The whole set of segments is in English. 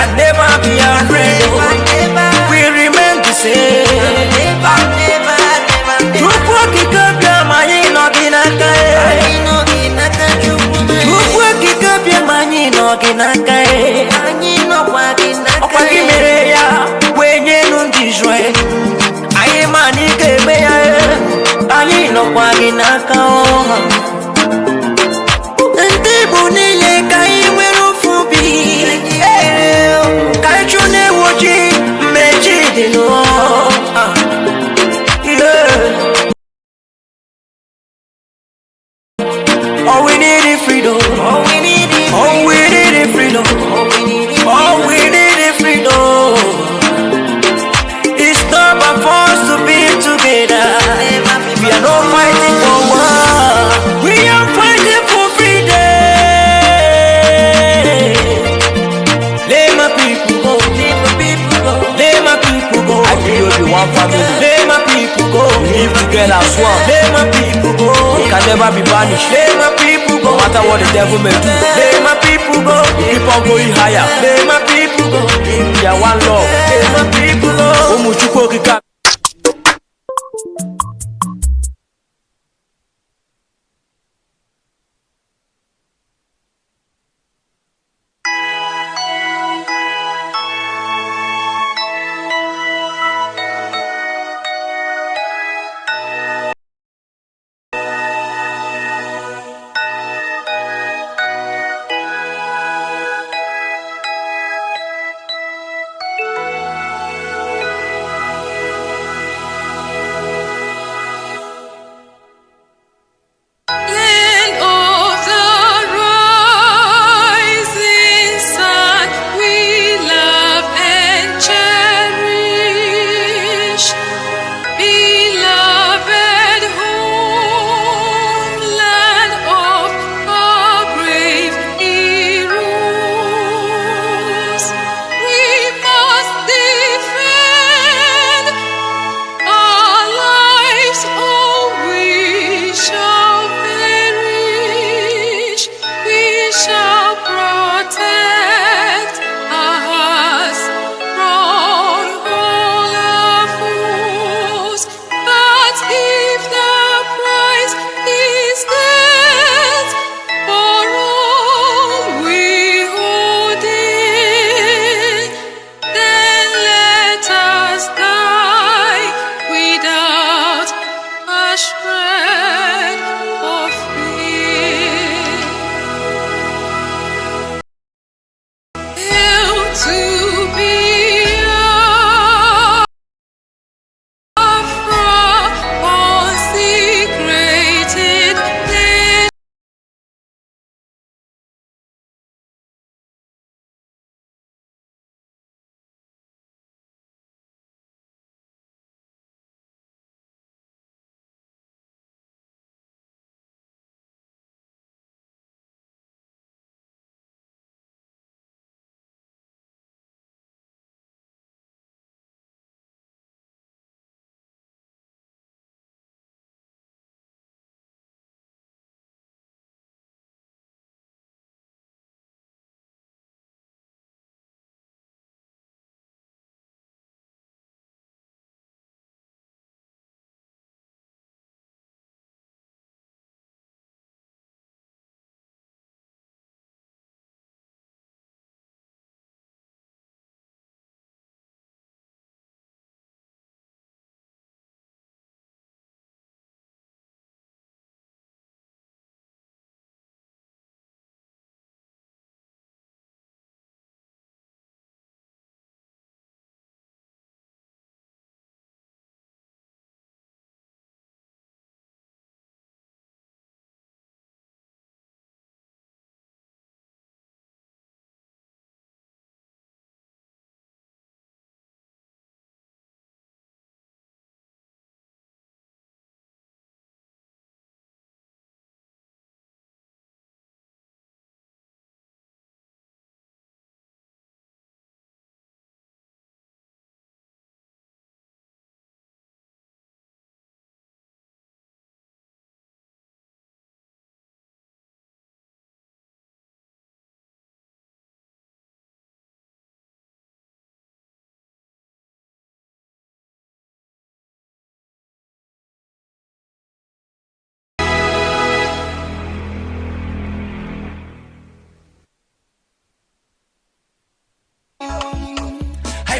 can never be afraid. We remain the same. Tupu kikabia manyi no ginaka. Tupu kikabia manyi no ginaka. Okwagi mere ya wenye nundijwe. Aye mani kebe ya. Aye no kwa ginaka. Bunile kai werufubi kai chune woji meji dino all we need is freedom, all we need is freedom, all we need is freedom. It's not by force to be together. We are not fighting for war, we are fighting for freedom. Let my people go. Let my people go. I give you the one family. Let my people go. We live together as one. Let my people go. We can never be banished. Let my people go. No matter what the devil may do. Let my people go. We keep on going higher. Let my people go. We are one love. Let my people go. Umuchuko kika.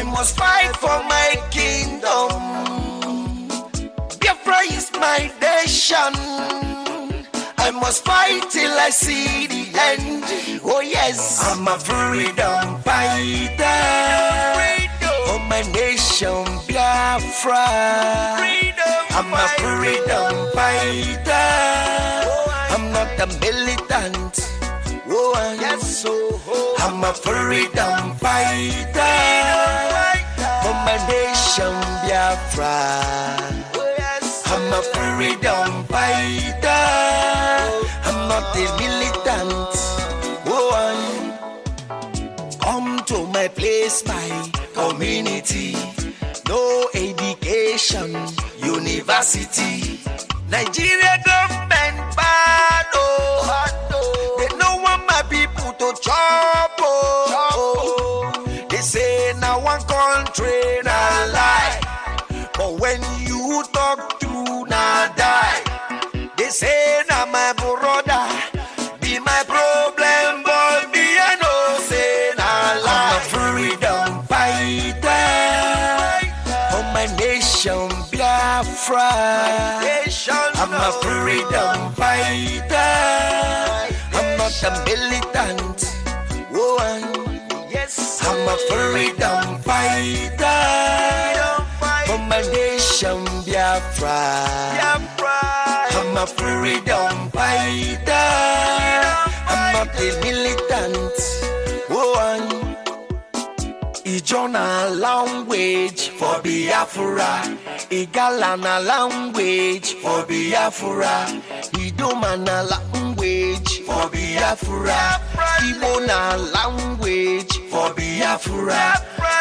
I must fight for my kingdom. Biafra is my nation. I must fight till I see the end. Oh yes, I'm a freedom fighter for my nation, Biafra. I'm a freedom fighter. I'm not a militant. Oh yes, so I'm a freedom fighter for my nation, Biafra. I'm a freedom fighter. I'm not a militant. Oh, come to my place, my community. No education, university. Nigeria government bad, oh. They don't want my people to chop, oh. They say now one country, now lie. But when you talk true, now die. They say now my brother be my problem, but me I know say now lie. I'm a freedom fighter for my nation, Biafra. I'm a freedom fighter. I'm not a militant. Oh, yes, I'm a freedom fighter for my nation, Biafra. I'm a freedom fighter. I'm not a militant. Oh, Ijona language for Biafra. Igalana language for Biafra. Idomana language for Biafra. Ibona language for Biafra.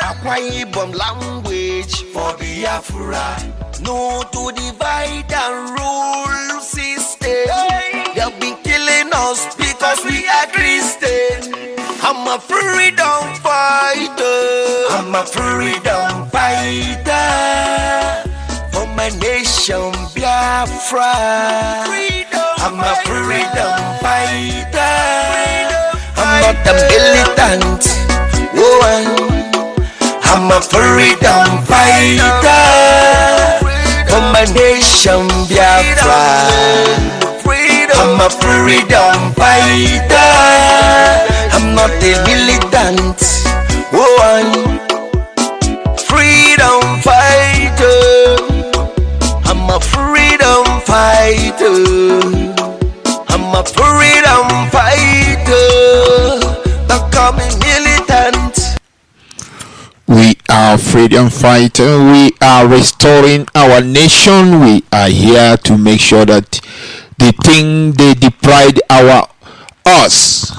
Akwa Ibom language for Biafra. No to divide and rule system. They have been killing us because we are Christian. I'm a freedom fighter. I'm a freedom fighter for my nation, Biafra. I'm a freedom fighter. I'm not a militant. Oh, I'm a freedom fighter for my nation, Biafra. I'm a freedom fighter. I'm not a militant. Oh, I'm freedom fighter. I'm a freedom fighter. I'm a freedom fighter. Don't call me militant. We are freedom fighter. We are restoring our nation. We are here to make sure that the thing they deprived us,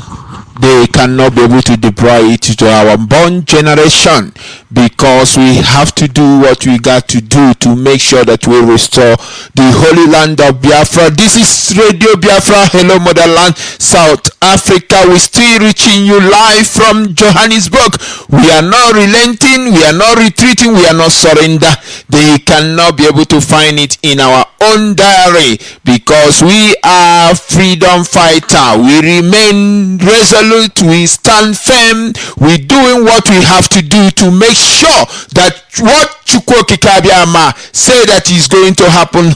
they cannot be able to deprive it to our born generation, because we have to do what we got to do to make sure that we restore the holy land of Biafra. This is Radio Biafra. Hello motherland, South Africa. We're still reaching you live from Johannesburg. We are not relenting, we are not retreating, we are not surrender. They cannot be able to find it in our own diary, because we are freedom fighter. We remain resolute, we stand firm, we're doing what we have to do to make sure that what Chukwokikabiama say that is going to happen,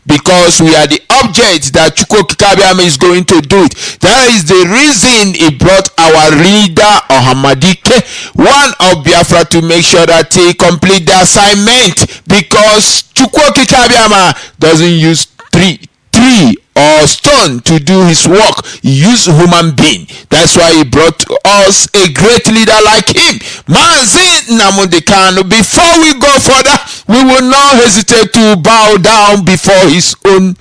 because we are the object that Chukwokikabiama is going to do it. That is the reason he brought our leader Ohamadike, one of Biafra, to make sure that he complete the assignment, because Chukwokikabiama doesn't use tree or stone to do his work. He used human being. That's why he brought us a great leader like him, Mazi Namundekano. Before we go further, we will not hesitate to bow down before his own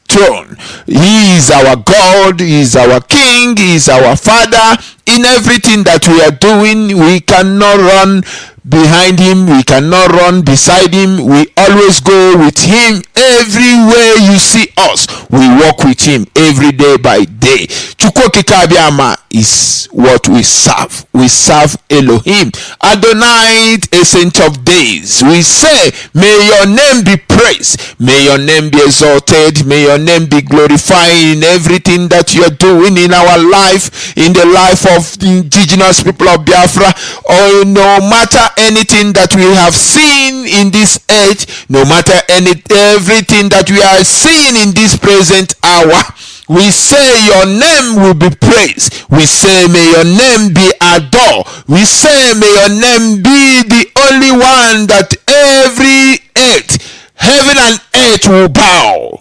throne. He is our God, he is our King, he is our Father. In everything that we are doing, we cannot run behind him, we cannot run beside him. We always go with him. Everywhere you see us, we walk with him every day by day. Chukwokikabiama is what we serve. We serve Elohim. Adonai, Ancient of Days. We say, may your name be praised. May your name be exalted. May your name be glorified in everything that you're doing in our life, in the life of the indigenous people of Biafra. Oh, no matter anything that we have seen in this age, no matter everything that we are seeing in this present hour, we say your name will be praised. We say may your name be adored. We say may your name be the only one that every earth, heaven and earth will bow.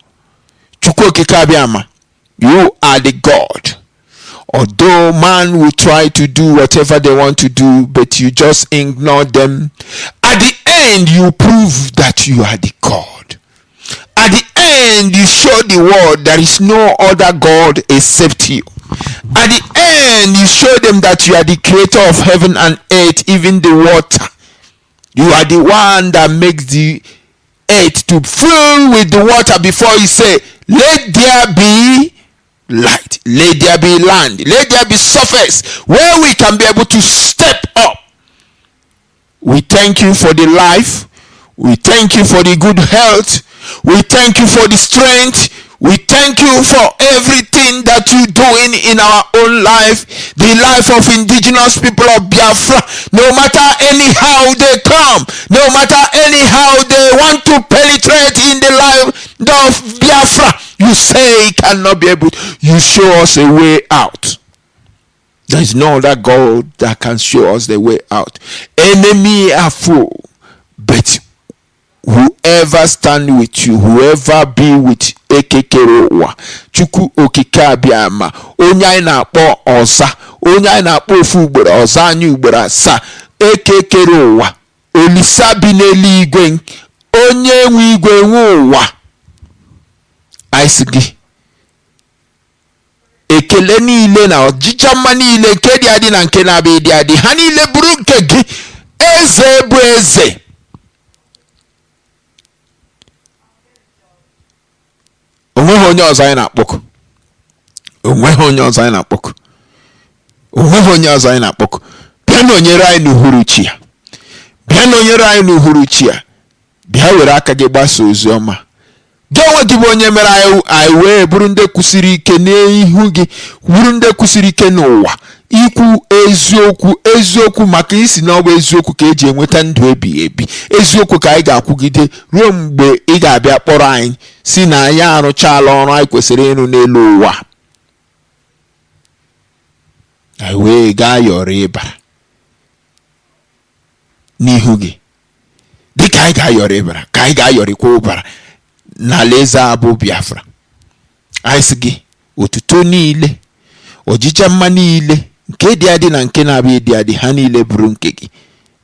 Chukwokikabiama, you are the God. Although man will try to do whatever they want to do, but you just ignore them. At the end, you prove that you are the God. At the end, you show the world there is no other God except you. At the end, you show them that you are the creator of heaven and earth, even the water. You are the one that makes the earth to fill with the water before you say, let there be light, let there be land, let there be surface where we can be able to step up. We thank you for the life. We thank you for the good health. We thank you for the strength. We thank you for everything that you're doing in our own life, the life of indigenous people of Biafra. No matter anyhow they come, no matter anyhow they want to penetrate in the life of Biafra, you say cannot be able to. You show us a way out. There is no other God that can show us the way out. Enemy are full, but whoever stand with you, whoever be with ekekerowa, Chukwu okike abịama, onye anyị na-akpọ ọza, onye anyị na-akpọ ofu ugboro ọza anyị ugboro asaa, ekekerowa, olisa bi n'eluigwe, onye nwe igwe nwe ụwa. Anyị sị gị ekele niile na ọjịja mma niile nke dị adị na nke na-abịa ịdị adị, ha niile bụrụ nke gị, eze bụ eze. Onweghị onye ọzọ anyị na-akpọku. Onweghị onye ọzọ anyị na-akpọku. Onweghị onye ọzọ anyị na-akpọku. Bịa nọnyere anyị n'uhuruchi ya. Bịa nọnyere anyị n'uhuruchi ya. Bịa were aka gị gbasa ozi ọma. Gị onwe gị bụ onye mere anyị wee bụrụ ndị kwụsịrị ike n'ihu gị, bụrụ ndị kwụsịrị ike n'ụwa. Ikwu eziokwu maka isi na ọ bụ eziokwu ka eji enweta ndụ ebighị ebi. Eziokwu ka anyị ga-akwụgide ruo mgbe ị ga-abịa kpọrọ anyị si na anyị arụchala ọrụ anyị kwesịrị ịrụ n'elu ụwa. Anyị wee gaa yọrọ ịbara n'ihu gị, dịka anyị ga-ayọrọ ịbara ka anyị ga-ayọrịkwa ụbara n'alaeze abụ Biafra. Anyị sị gị otuto niile, ọjịja mma niile nke dị adị na nke na-abịa ịdị adị, ha niile bụrụ nke gị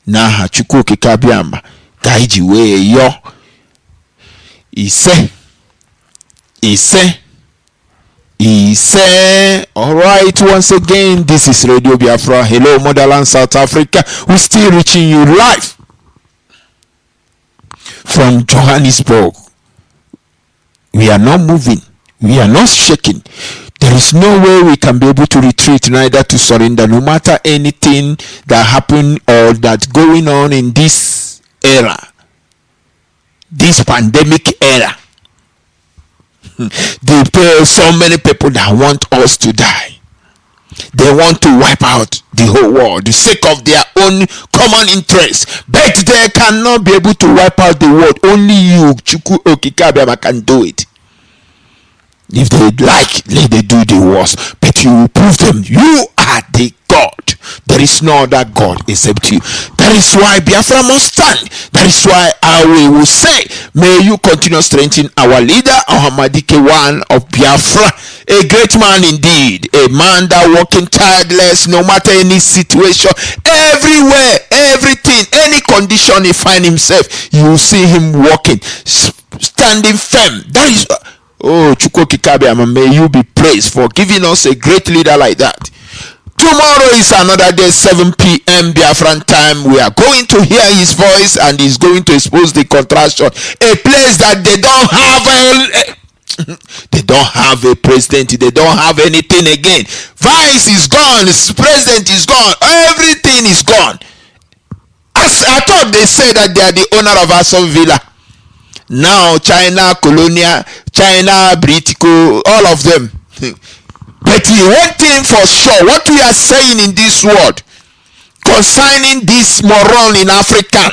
n'aha Chukwu okike abịama ka anyị ji wee yọọ ise. All right, once again, this is Radio Biafra. Hello, Motherland, South Africa. We're still reaching you live from Johannesburg. We are not moving. We are not shaking. There is no way we can be able to retreat, neither to surrender, no matter anything that happened or that's going on in this era, this pandemic era. There are so many people that want us to die. They want to wipe out the whole world, the sake of their own common interest. But they cannot be able to wipe out the world. Only you, Chukwu okike abịama, can do it. If they like, let they do the worst. But you will prove them you are the God. There is no other God except you. That is why Biafra must stand. That is why we will say, may you continue strengthening our leader, Ohamadike one of Biafra. A great man indeed. A man that walking tireless no matter any situation. Everywhere, everything, any condition he find himself, you will see him walking, standing firm. That is... Oh, Chukwu okike abịama, may you be praised for giving us a great leader like that. Tomorrow is another day, 7 p.m. Biafran time. We are going to hear his voice and he's going to expose the contraction. A place that they don't have They don't have a president. They don't have anything again. Vice is gone. President is gone. Everything is gone. As I thought they said that they are the owner of Aston Villa. Now China, Colonia, China, Britico, all of them. But one thing for sure, what we are saying in this world concerning this moron in African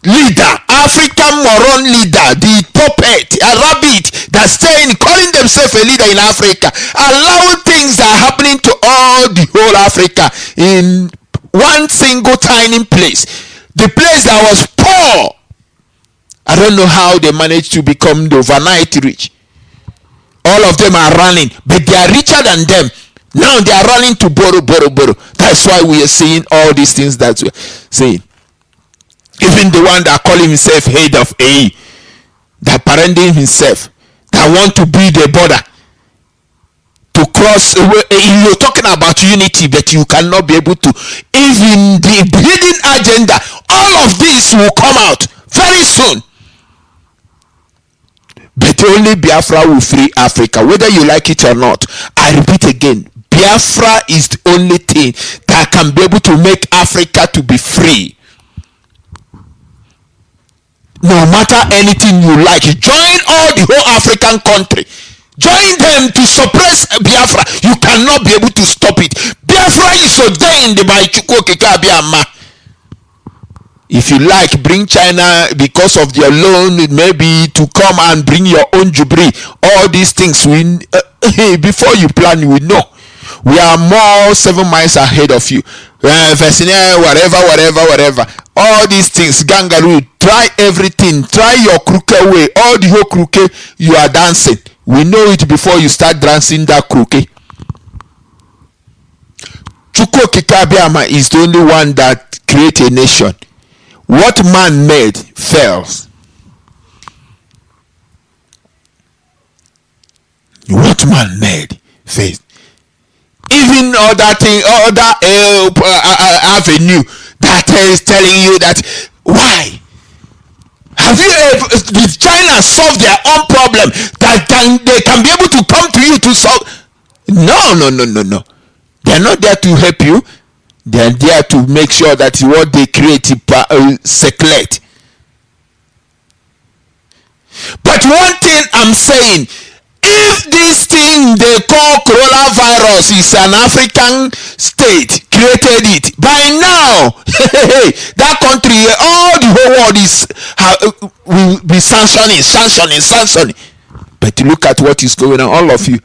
leader, African moron leader, the puppet, a rabbit that's saying, calling themselves a leader in Africa, allowing things that are happening to all the whole Africa in one single tiny place, the place that was poor. I don't know how they managed to become the overnight rich. All of them are running, but they are richer than them. Now they are running to borrow. That's why we are seeing all these things that we are saying. Even the one that call himself head of AE, that parading himself, that want to build a border to cross. You're talking about unity, but you cannot be able to. Even the hidden agenda, all of this will come out very soon. But only Biafra will free Africa, whether you like it or not. I repeat again, Biafra is the only thing that can be able to make Africa to be free. No matter anything you like, join all the whole African country. Join them to suppress Biafra. You cannot be able to stop it. Biafra is ordained by Chukwokika Abiyama. If you like, bring China because of their loan, maybe to come and bring your own jubilee. All these things, before you plan, we know. We are more 7 miles ahead of you. Whatever. All these things, kangaroo, try everything. Try your crooked way. All the whole crooked, you are dancing. We know it before you start dancing that crooked. Chukwu Kikabiyama is the only one that create a nation. What man made fails. What man made fails. Even other thing, other avenue that is telling you that why have you did China solve their own problem that they can be able to come to you to solve? No. They're not there to help you. They're there to make sure that what they create circulate. But one thing I'm saying, if this thing they call coronavirus is an African state created it, by now that country, all the whole world is will be sanctioning. But look at what is going on, all of you.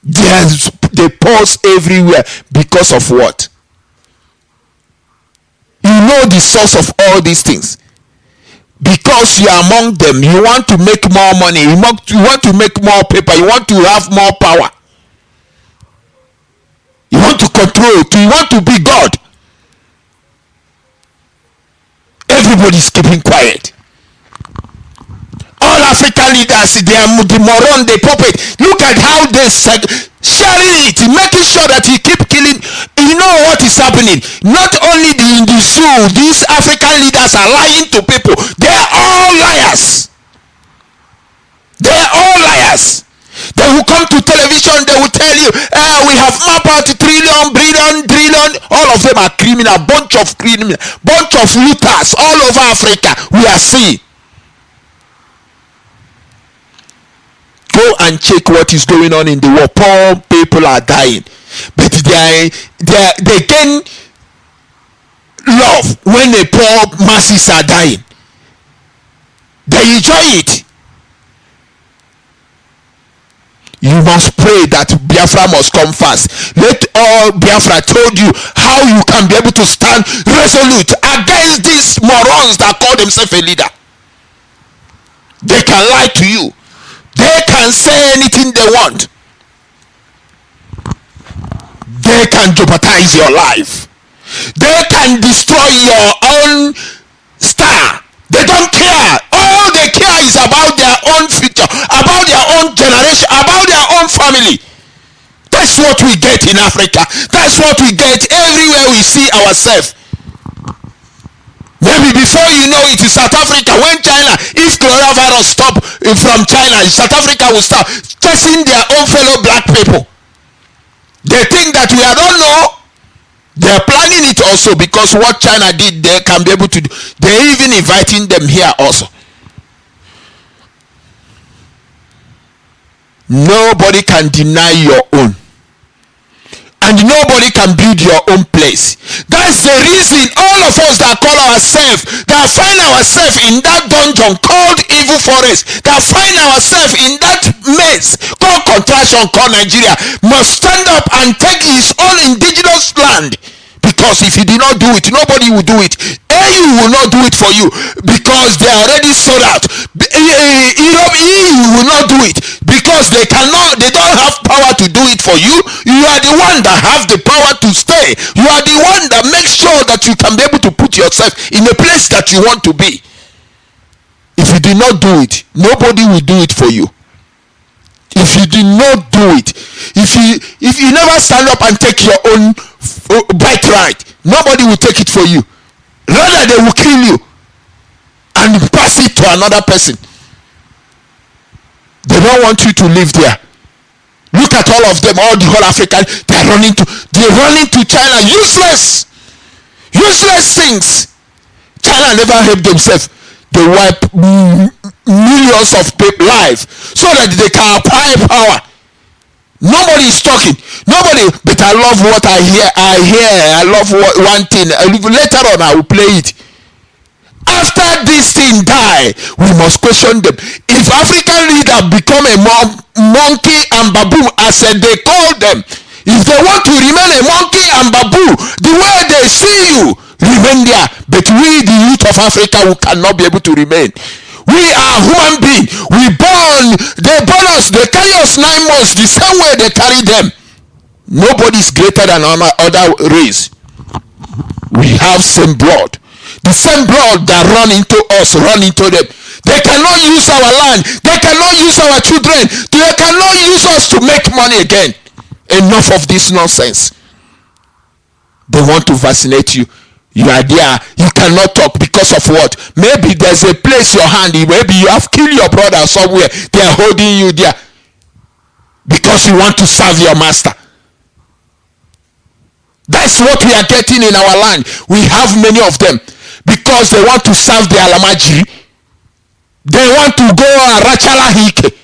They pause everywhere because of what? You know the source of all these things. Because you are among them, you want to make more money, you want to make more paper, you want to have more power, you want to control, you want to be God. Everybody's keeping quiet. All African leaders, they are the moron, they puppet. Look at how they sharing it, making sure that you keep killing. You know what is happening? Not only the zoo, these African leaders are lying to people. They are all liars. They will come to television, they will tell you, we have mapped out trillion. All of them are criminal, bunch of looters all over Africa. We are seeing. Go and check what is going on in the world. Poor people are dying, but they gain love when the poor masses are dying. They enjoy it. You must pray that Biafra must come fast. Let all Biafra told you how you can be able to stand resolute against these morons that call themselves a leader. They can lie to you. They can say anything they want. They can jeopardize your life. They can destroy your own star. They don't care. All they care is about their own future, about their own generation, about their own family. That's what we get in Africa. That's what we get everywhere we see ourselves. Maybe before you know it, in South Africa, when China, if coronavirus stop from China, South Africa will start chasing their own fellow black people. They think that we don't know. They're planning it also, because what China did, they can be able to do. They're even inviting them here also. Nobody can deny your own. And nobody can build your own place. That's the reason all of us that call ourselves, that find ourselves in that dungeon called evil forest, that find ourselves in that mess called contraction called Nigeria, must stand up and take his own indigenous land. Because if you do not do it, nobody will do it. EU will not do it for you, because they are already sold out. EU will not do it, because they don't have power to do it for you. You are the one that have the power to stay. You are the one that makes sure that you can be able to put yourself in a place that you want to be. If you do not do it, nobody will do it for you. If you do not do it, if you never stand up and take your own bike ride, nobody will take it for you. Rather, they will kill you and pass it to another person. They don't want you to live there. Look at all of them, all the whole African. They're running to China. Useless things. China never helped themselves. They wipe millions of people lives so that they can acquire power. Nobody is talking. Nobody. But I love what I hear. I love one thing. Later on, I will play it. After this thing die, we must question them. If African leader become a monkey and baboon, as they call them, if they want to remain a monkey and baboon, the way they see you, remain there. But we, the youth of Africa, we cannot be able to remain. We are human beings. They born us, they carry us 9 months the same way they carry them. Nobody is greater than other race. We have same blood. The same blood that run into us, run into them. They cannot use our land. They cannot use our children. They cannot use us to make money again. Enough of this nonsense. They want to vaccinate you. You are there. You cannot talk because of what? Maybe there's a place your hand. Maybe you have killed your brother somewhere. They are holding you there because you want to serve your master. That's what we are getting in our land. We have many of them because they want to serve the Alamajiri. They want to go Rachala Hike.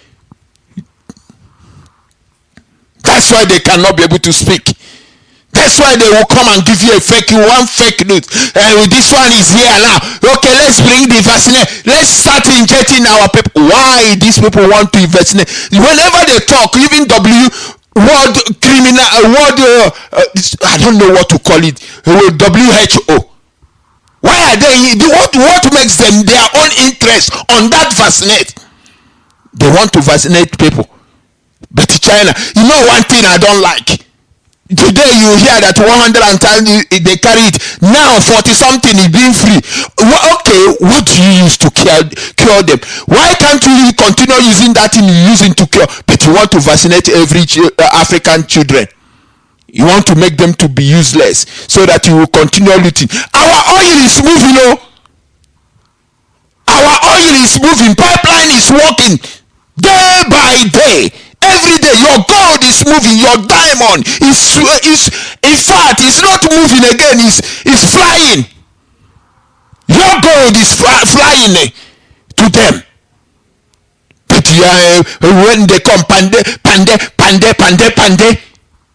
That's why they cannot be able to speak. That's why they will come and give you one fake news. This one is here now. Okay, let's bring the vaccine. Let's start injecting our people. Why these people want to vaccinate? Whenever they talk, even I don't know what to call it. WHO. Why are they? What makes them their own interest on that vaccinate? They want to vaccinate people. But China, you know one thing I don't like. Today you hear that 110 they carry it. Now 40 something is being free. Okay, what do you use to cure them? Why can't you continue using that thing you're using to cure? But you want to vaccinate every African children. You want to make them to be useless so that you will continue looting. Our oil is moving, Our oil is moving. Pipeline is working day by day. Every day your gold is moving, your diamond is in fact it's not moving again, it's flying. Your gold is flying to them. But when they come pande,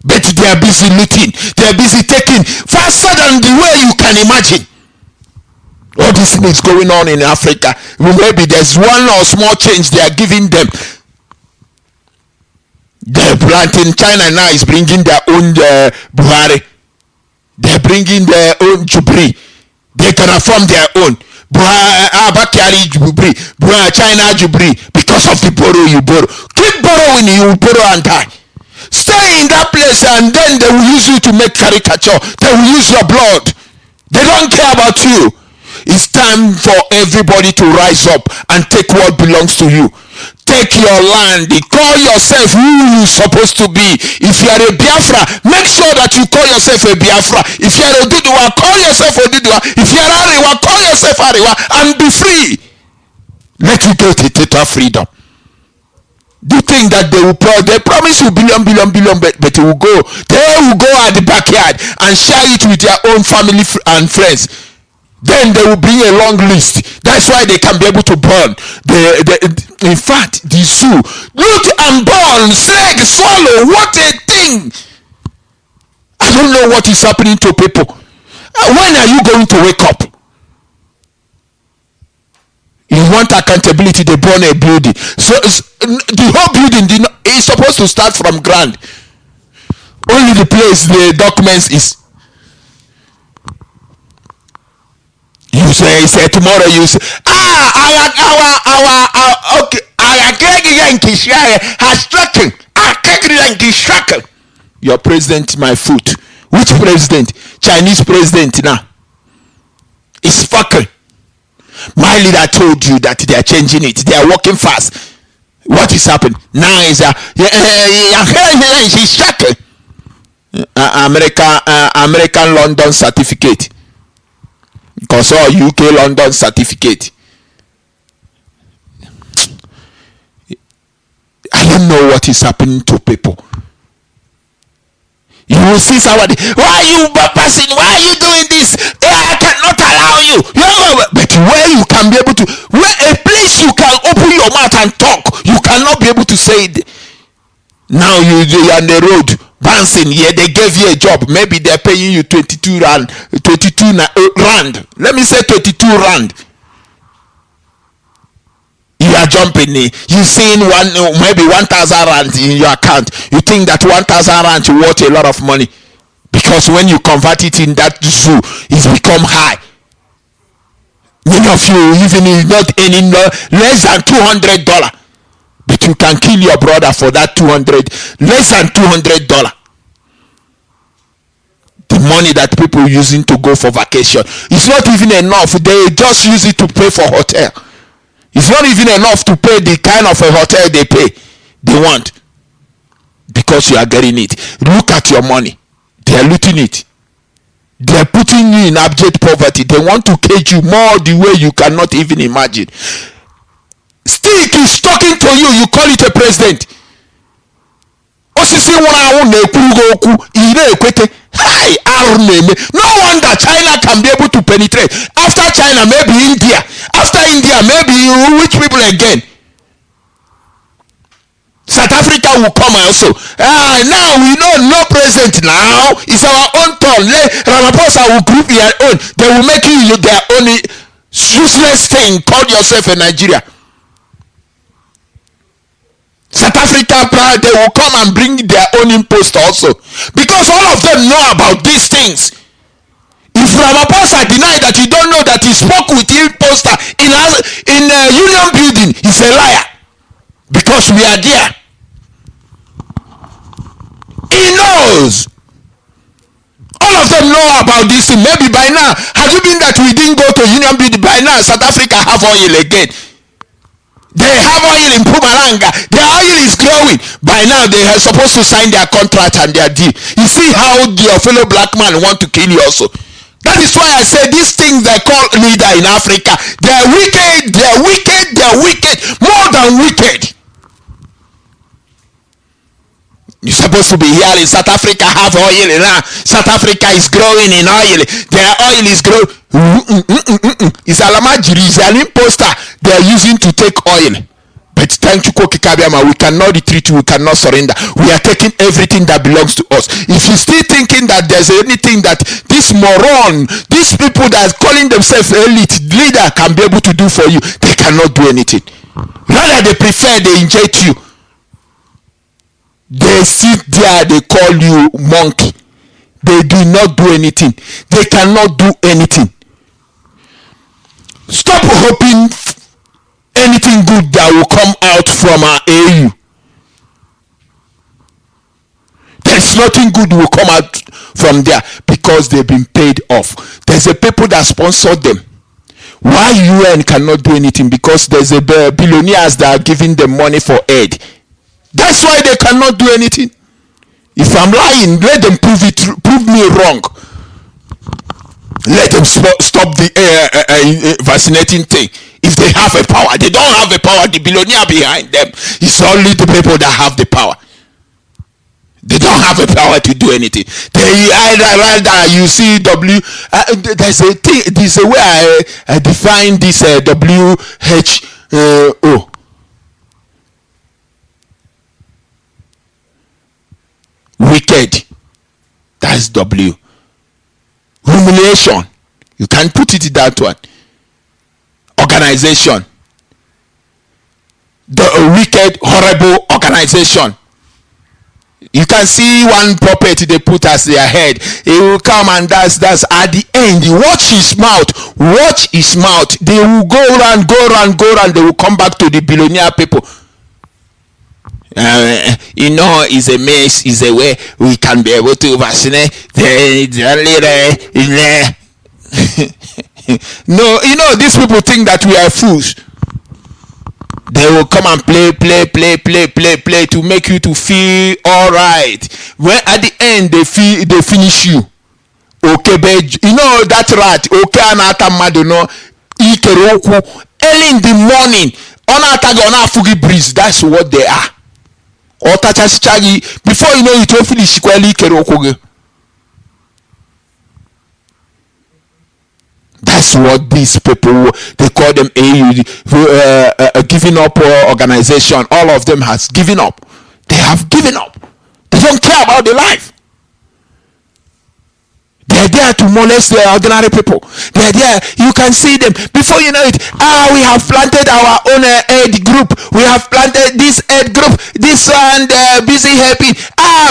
but they are busy looting, they are busy taking faster than the way you can imagine. All this is going on in Africa. Maybe there's one or small change they are giving them. The planting China now is bringing their own Buhari. They're bringing their own Jubri. They can affirm their own Abakari Jubri, China Jubri, because of the borrow you borrow. Keep borrowing, you will borrow and die. Stay in that place and then they will use you to make caricature. They will use your blood. They don't care about you. It's time for everybody to rise up and take what belongs to you. take your land. Call yourself who you supposed to be. If you are a Biafra, make sure that you call yourself a Biafra. If you are Oduogele, call yourself Oduogele. If you are Arewa, call yourself Arewa and be free. Let you get a total freedom. Do you think that they promise you billion, but they will go at the backyard and share it with their own family and friends. Then they will bring a long list. That's why they can be able to burn. In fact, the zoo, loot and burn, slag, swallow. What a thing! I don't know what is happening to people. When are you going to wake up? You want accountability, they burn a building. So the whole building is supposed to start from ground. Only the place the documents is. You say tomorrow you say, okay, our your president, my foot. Which president? Chinese president now. It's fucking. My leader told you that they are changing it. They are working fast. What is happening now is American London certificate. Because all UK London certificate. I don't know what is happening to people. You will see somebody, why are you bypassing? Why are you doing this? I cannot allow you. But where you can be able to, where a place you can open your mouth and talk, you cannot be able to say it. Now you are on the road bouncing. Yeah, they gave you a job. Maybe they're paying you 22 rand. Let me say 22 rand. You are jumping. You seen maybe 1,000 rand in your account. You think that 1,000 rand is worth a lot of money, because when you convert it in that zoo, it's become high. Many of you even is not earning less than $200, but you can kill your brother for that less than $200. The money that people are using to go for vacation, it's not even enough. They just use it to pay for hotel. It's not even enough to pay the kind of a hotel they want, because you are getting it. Look at your money. They are looting it. They are putting you in abject poverty. They want to cage you more the way you cannot even imagine. Stick is talking to you. You call it a president. No wonder China can be able to penetrate. After China, maybe India. After India, maybe which people again? South Africa will come also. Now we know no president now. It's our own turn. Ramaphosa will group their own. They will make you their own useless thing. Call yourself a Nigeria. South Africa, they will come and bring their own impost also, because all of them know about these things. If Ramaphosa deny that you don't know that he spoke with imposter in Union Building, he's a liar, because we are there. He knows. All of them know about this thing. Maybe by now, have you been that we didn't go to Union Building? By now, South Africa have oil again. They have oil in Pumalanga. Their oil is growing. By now, they are supposed to sign their contract and their deal. You see how your fellow black man want to kill you also. That is why I say these things they call leader in Africa, they are wicked, they are wicked, they are wicked, more than wicked. You're supposed to be here in South Africa, have oil now. South Africa is growing in oil. Their oil is growing. It's Alamajiri, it's an imposter they are using to take oil. But thank you, Koki Kabiama, we cannot retreat, we cannot surrender. We are taking everything that belongs to us. If you still thinking that there's anything that this moron, these people that are calling themselves elite leader can be able to do for you, they cannot do anything. Rather, they prefer they inject you. They sit there, they call you monkey. They do not do anything. They cannot do anything. Stop hoping anything good that will come out from our AU. There's nothing good will come out from there, because they've been paid off. There's a people that sponsor them. Why UN cannot do anything? Because there's a billionaires that are giving them money for aid. That's why they cannot do anything. If I'm lying, let them prove me wrong. Let them stop the vaccinating thing. If they have a power, they don't have a power. The billionaire behind them, it's only the people that have the power. They don't have a power to do anything. They rather you see there's a thing. This is a way I define this WHO. Wicked. That's W. Humiliation. You can put it in that one. Organization. The wicked, horrible organization. You can see one puppet they put as their head. He will come and that's at the end. Watch his mouth. Watch his mouth. They will go around. They will come back to the billionaire people. It's a mess. It's a way we can be able to vaccinate. No, these people think that we are fools. They will come and play to make you to feel all right. When at the end they finish you. Okay, but that rat. Okay, anata madono ikeroku early in the morning. Ona fugi breeze. That's what they are. Before you know it, will finish ikeroku. That's what these people, they call them giving up organization. All of them has given up. They have given up. They don't care about the life. They're there to molest the ordinary people. They're there. You can see them. Before you know it, we have planted our own aid group. We have planted this aid group. This one, busy helping.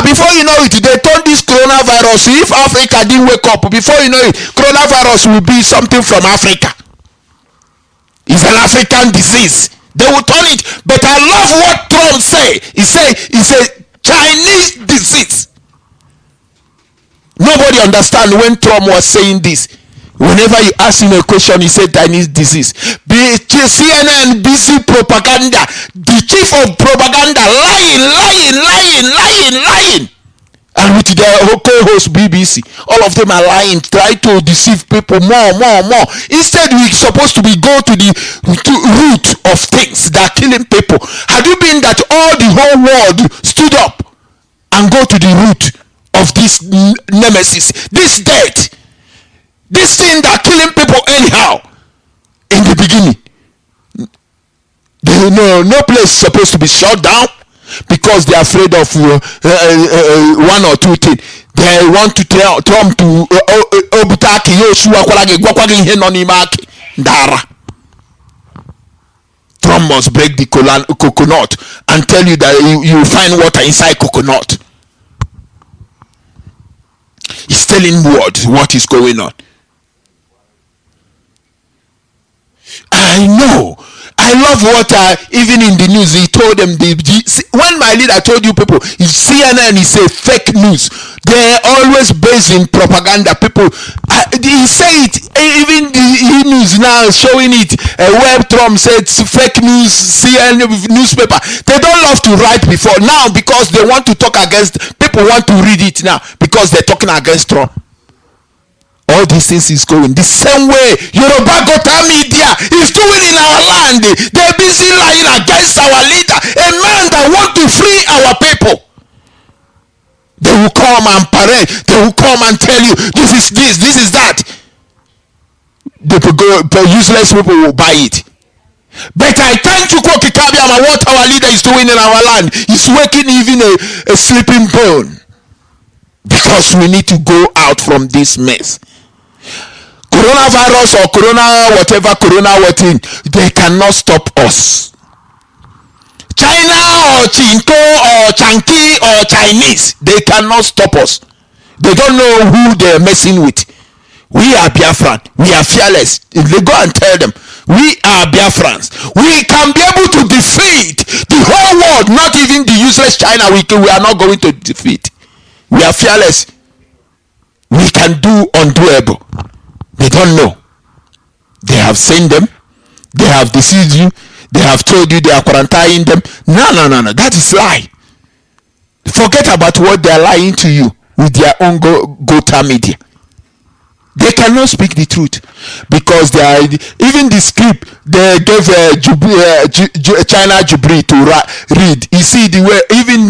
Before you know it, they turn this coronavirus. If Africa didn't wake up, before you know it, coronavirus will be something from Africa. It's an African disease. They will turn it. But I love what Trump say. He say it's a Chinese disease. Nobody understand when Trump was saying this. Whenever you ask him a question, he said Chinese disease. CNN busy propaganda. The chief of propaganda lying. And with their co-host BBC, all of them are lying, try to deceive people more. Instead, we're supposed to go to the root of things that are killing people. Have you been that all the whole world stood up and go to the root of this nemesis, this death, this thing that killing people anyhow? In the beginning, no place is supposed to be shut down because they're afraid of one or two things. They want to tell Trump to obutaki Yoshua kwalage ihe no n'ime aki ndara. Trump must break the coconut and tell you that you find water inside coconut. He's telling what is going on. I know. I love what even in the news he told them. When my leader told you people, CNN is a fake news. They're always based in propaganda. People, he say it. Even the news now showing it. Where Trump said fake news, CNN newspaper. They don't love to write before now because they want to talk against. People want to read it now because they're talking against Trump. All these things is going the same way Yoruba Gota media is doing in our land. They're busy lying against our leader, a man that want to free our people. They will come and parade. They will come and tell you this is this is that. The useless people will buy it. But I thank you, Kokikabiama, what our leader is doing in our land. He's waking even a sleeping bone. Because we need to go out from this mess. Coronavirus or corona thing, they cannot stop us. China or Chinko or Chanki or Chinese, they cannot stop us. They don't know who they're messing with. We are Biafran. We are fearless. If they go and tell them, we are Biafrans. We can be able to defeat the whole world, not even the useless China. We are not going to defeat. We are fearless. We can do undoable. They don't know. They have sent them, they have deceived you, they have told you they are quarantining them. No, that is lie. Forget about what they are lying to you with their own Gota media. They cannot speak the truth because they are even the script they gave China Jubri to read. You see the way even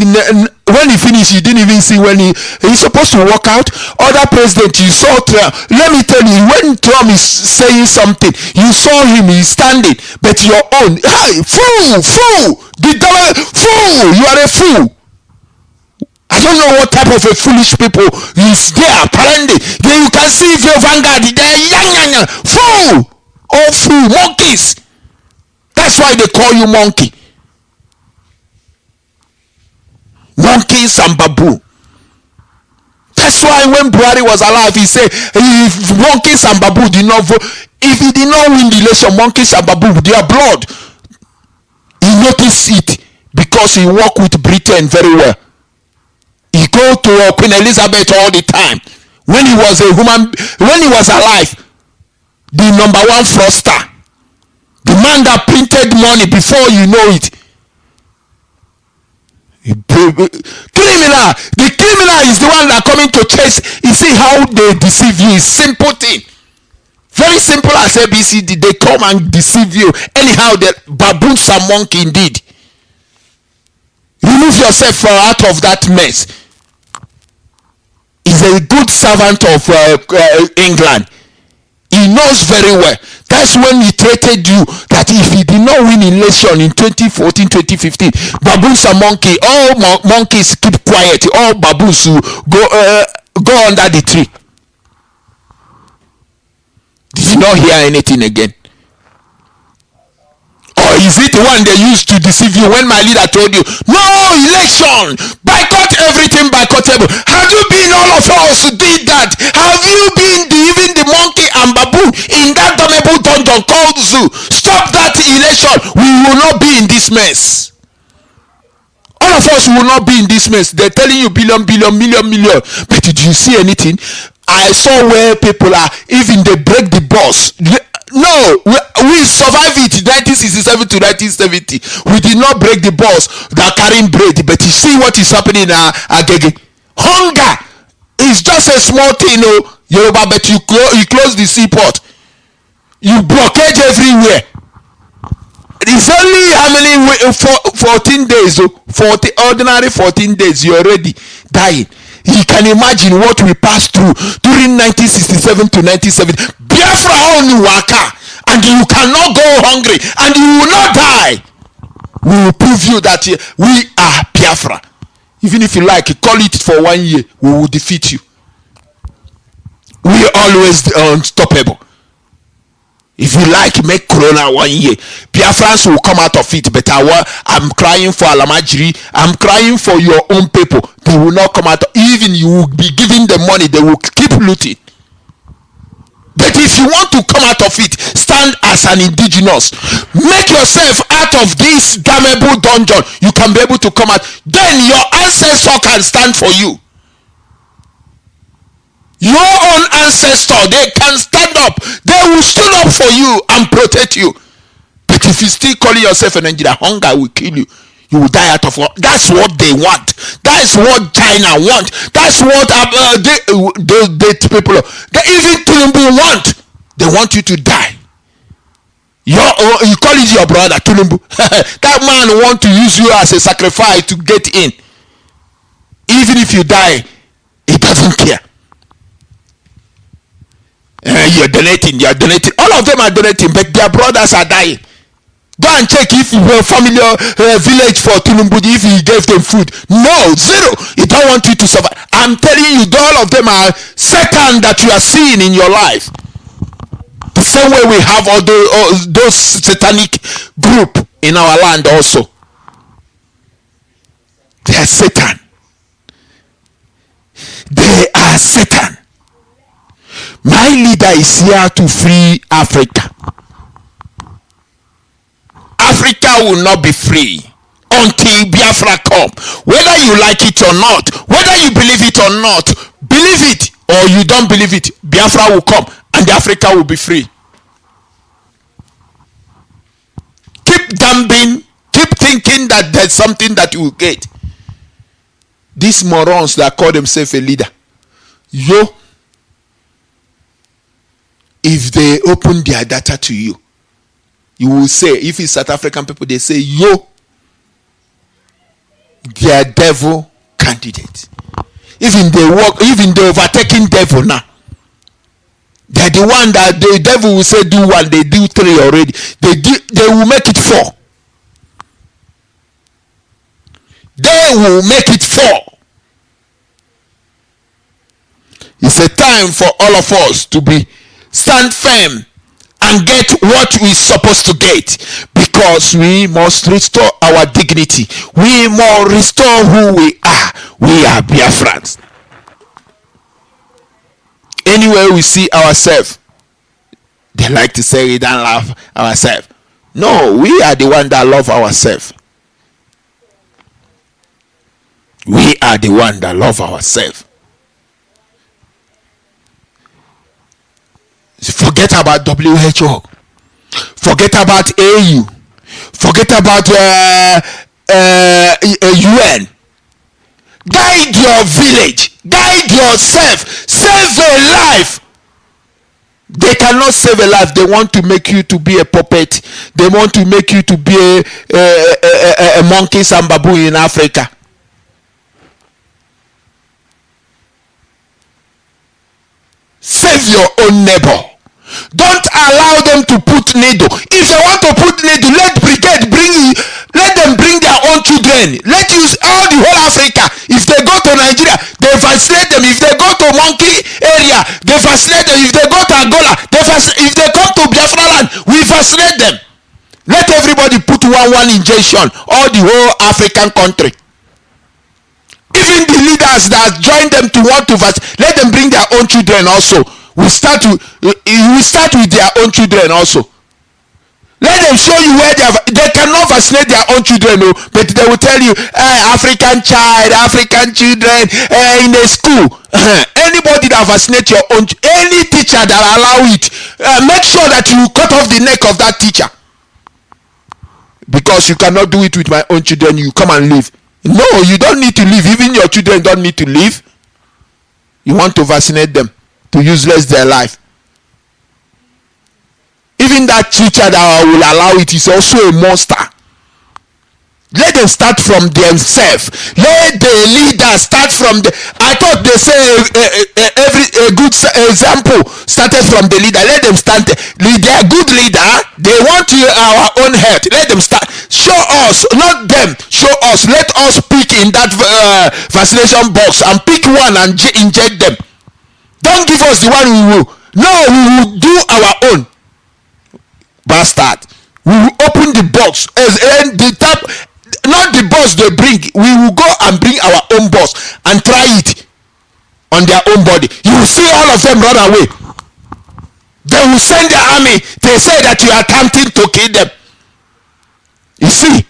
when he finished, you didn't even see when he's supposed to walk out. Other president, you saw Trump. Let me tell you, when Trump is saying something, you saw him, he's standing, but your own, hey, fool, the devil, fool, you are a fool. I don't know what type of a foolish people is there. Apparently, then you can see if you're vanguard, they're young, fool, oh fool, monkeys. That's why they call you monkey. Monkeys and baboon. That's why when Buhari was alive, he said, if monkeys and baboon did not vote, if he did not win the election, monkeys and baboon, their blood. He noticed it because he worked with Britain very well. He go to Queen Elizabeth all the time. When he was alive, the number one fraudster, the man that printed money before you know it. The criminal is the one that coming to chase. You see how they deceive you. It's simple thing. Very simple as ABCD. They come and deceive you. Anyhow, the baboons are monkey indeed. Remove yourself out of that mess. He's a good servant of England. He knows very well. That's when he treated you that if he did not win election in 2014, 2015, baboons and monkey, all monkeys keep quiet. All baboons go under the tree. Did you not hear anything again? Or is it the one they used to deceive you when my leader told you, no election, boycott everything boycottable? Have you been all of us did that? Have you been even the monkey and baboon in that damnable dungeon called zoo? Stop that election. We will not be in this mess. All of us will not be in this mess. They're telling you billion. But did you see anything? I saw where people are, even they break the bus. No, we survived it 1967 to 1970. We did not break the bus that carrying bread. But you see what is happening in Agege. Hunger is just a small thing, Yoruba, but you close the seaport. You blockade everywhere. It's only how many 14 days, 14 days, you're already dying. You can imagine what we passed through during 1967 to 1970. Biafra only waka, and you cannot go hungry, and you will not die. We will prove you that we are Biafra. Even if you like, call it for 1 year, we will defeat you. We are always unstoppable. If you like, make Corona 1 year. Biafrans will come out of it. But I'm crying for Alamajiri. I'm crying for your own people. They will not come out. Even you will be giving them money, they will keep looting. But if you want to come out of it, stand as an indigenous. Make yourself out of this damnable dungeon. You can be able to come out. Then your ancestor can stand for you. Your own ancestor, they can stand up. They will stand up for you and protect you. But if you still calling yourself a Nigerian, hunger will kill you. You will die out of what? That's what they want. That's what China want. That's what they people, they even Tulumbu want. They want you to die. You call it your brother Tulumbu. That man want to use you as a sacrifice to get in. Even if you die, he doesn't care. You're donating. All of them are donating, but their brothers are dying. Go and check if you were family village for Tulumbudi, if he gave them food. No, zero. He don't want you to survive. I'm telling you, all of them are Satan that you are seeing in your life. The same way we have all those satanic group in our land also. They are Satan. They are Satan. My leader is here to free Africa. Africa will not be free until Biafra come. Whether you like it or not, whether you believe it or not, believe it or you don't believe it, Biafra will come and Africa will be free. keep dumping, keep thinking that there's something that you will get. These morons that call themselves a leader, if they open their data to you, you will say, if it's South African people, they say, they are devil candidate. Even they overtaking devil now. They're the one that the devil will say do one, they do three already. They will make it 4. They will make it 4. It's a time for all of us to stand firm and get what we're supposed to get, because we must restore our dignity. We must restore who we are. We are Biafrans. Anywhere we see ourselves, they like to say we don't love ourselves. No, we are the one that love ourselves. We are the one that love ourselves. Forget about WHO. Forget about AU. Forget about UN. Guide your village. Guide yourself. Save a life. They cannot save a life. They want to make you to be a puppet. They want to make you to be a monkey and baboon in Africa. Save your own neighbor. Don't allow them to put needle. If they want to put needle, let brigade let them bring their own children. Let use all the whole Africa. If they go to Nigeria, they vaccinate them. If they go to monkey area, they vaccinate them. If they go to Angola, if they come to Biafra land, we vaccinate them. Let everybody put one injection, all the whole African country. Even the leaders that join them to want to vaccinate, let them bring their own children also. We start with their own children also. Let them show you where they cannot vaccinate their own children, but they will tell you, African children in a school. Anybody that vaccinate your own, any teacher that allow it, make sure that you cut off the neck of that teacher. Because you cannot do it with my own children, you come and leave. No, you don't need to leave. Even your children don't need to leave. You want to vaccinate them to useless their life. Even that teacher that will allow it is also a monster. Let them start from themselves. Let the leader start from the. I thought they say a good example started from the leader. Let them start. They are good leader. They want our own health. Let them start. Show us, not them. Show us. Let us pick in that vaccination box and pick one and inject them. Don't give us the one we will. No, we will do our own. Bastard. We will open the box and the tap. Not the boss they bring. We will go and bring our own boss and try it on their own body. You will see all of them run away. They will send their army. They say that you are attempting to kill them. You see.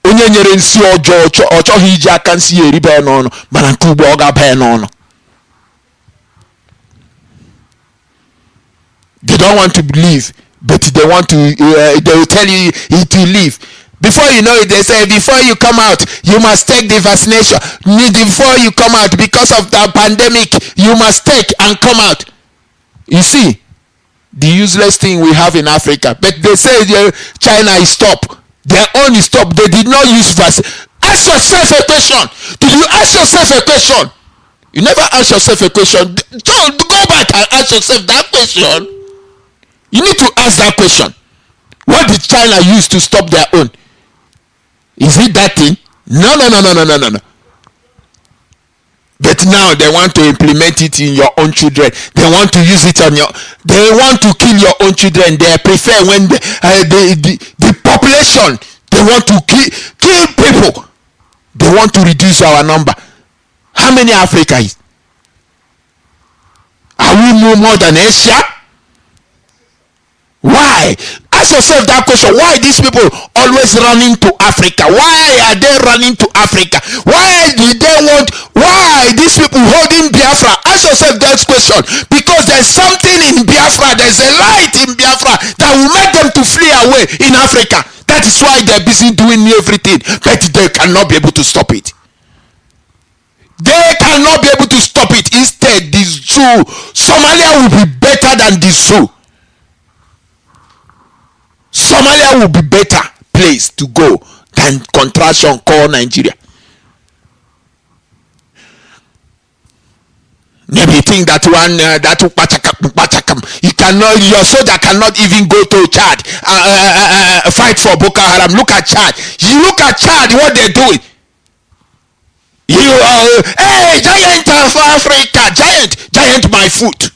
Onye nyere nsi ọchọghị iji aka nsi eri bee n'ọnụ mana nke ugbo ọ ga-bee n'ọnụ. They don't want to believe, but they want to. They will tell you to leave. Before you know it, they say before you come out, you must take the vaccination. Before you come out, because of the pandemic, you must take and come out. You see, the useless thing we have in Africa. But they say China is stop. Their own is stop. They did not use vaccine. Ask yourself a question. Did you ask yourself a question? You never ask yourself a question. Don't go back and ask yourself that question. You need to ask that question. What did China use to stop their own? Is it that thing? No. But now they want to implement it in your own children. They want to use it on your. They want to kill your own children. They prefer when the population. They want to kill people. They want to reduce our number. How many Africa is? Are we more than Asia? Why? Ask yourself that question. Why these people always running to Africa? Why are they running to Africa? Why these people holding Biafra? Ask yourself that question. Because there's something in Biafra. There's a light in Biafra. Biafra that will make them to flee away in Africa. That is why they're busy doing everything, but they cannot be able to stop it. They cannot be able to stop it. Instead, the zoo, Somalia will be better than the zoo. Somalia will be better place to go than contraction called Nigeria. Maybe you think that one you cannot, your soldier cannot even go to Chad fight for Boko Haram. Look at Chad. You look at Chad, what they're doing. You hey, giant of Africa, giant my foot.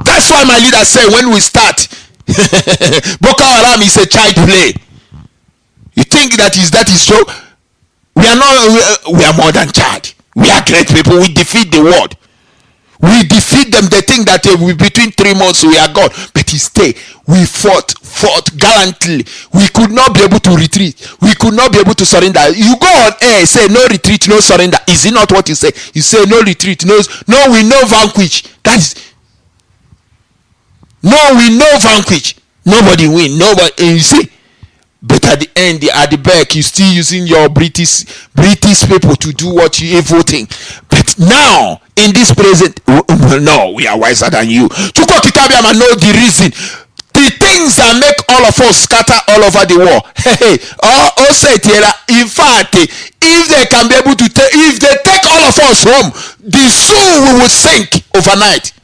That's why my leader said when we start, Boko Haram is a child play. You think that is so? We are not. We are more than Chad. We are great people. We defeat the world. We defeat them. They think that between 3 months we are gone. But stay. We fought gallantly. We could not be able to retreat. We could not be able to surrender. You go on air, say no retreat, no surrender. Is it not what you say? You say no retreat, no, we no vanquish. That is no, we no vanquish. Nobody win. Nobody. You see. But at the end, at the back, you still using your British people to do what you are voting. But now, in this present, no, we are wiser than you. Chuko Kitabiama know the reason. The things that make all of us scatter all over the world. Hey, in fact, if they can be able to take, if they take all of us home, the zoo will sink overnight.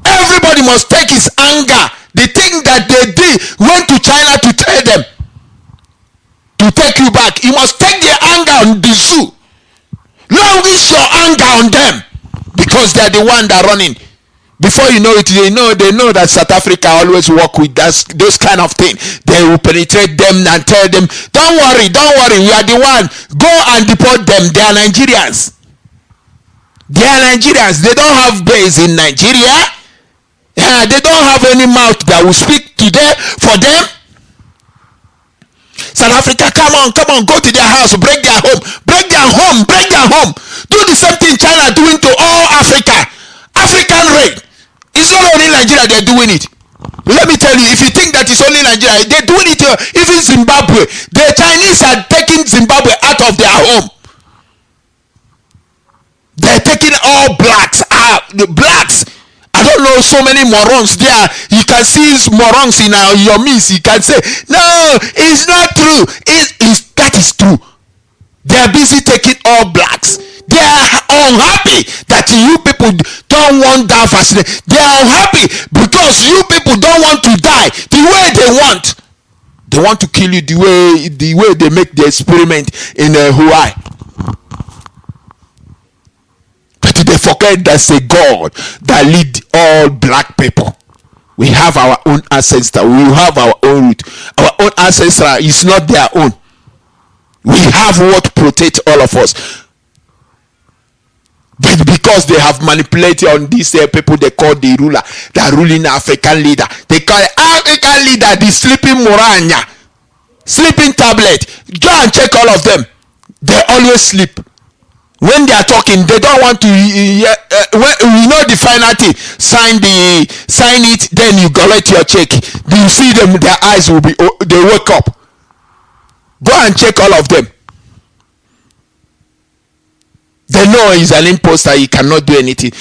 Everybody must take his anger. The thing that they did, went to China to tell them to take you back. You must take their anger on the zoo. Languish your anger on them because they are the one that running. Before you know it, they know that South Africa always work with those kind of things. They will penetrate them and tell them, don't worry, we are the one. Go and deport them. They are Nigerians. They don't have base in Nigeria. They don't have any mouth that will speak to them for them. South Africa, come on, go to their house, break their home. Do the same thing China doing to all Africa. African raid. It's not only Nigeria they're doing it. Let me tell you, if you think that it's only Nigeria, they're doing it even Zimbabwe. The Chinese are taking Zimbabwe out of their home. They're taking all blacks out. The blacks. I don't know, so many morons there. You can see morons in your midst. You can say, no, it's not true. That is true. They are busy taking all blacks. They are unhappy that you people don't want that vaccination. They are unhappy because you people don't want to die the way they want. They want to kill you the way they make the experiment in Hawaii. But they forget there's a God that lead all black people. We have our own ancestor. We have our own root. Our own ancestor is not their own. We have what protects all of us. But because they have manipulated on these people, they call the ruler, the ruling African leader. They call the African leader the sleeping Moranya, sleeping tablet. Go and check all of them. They always sleep. When they are talking, they don't want to. You know the final thing. Sign it. Then you collect your check. You see them. Their eyes will be. They wake up. Go and check all of them. They know he's an imposter. He cannot do anything.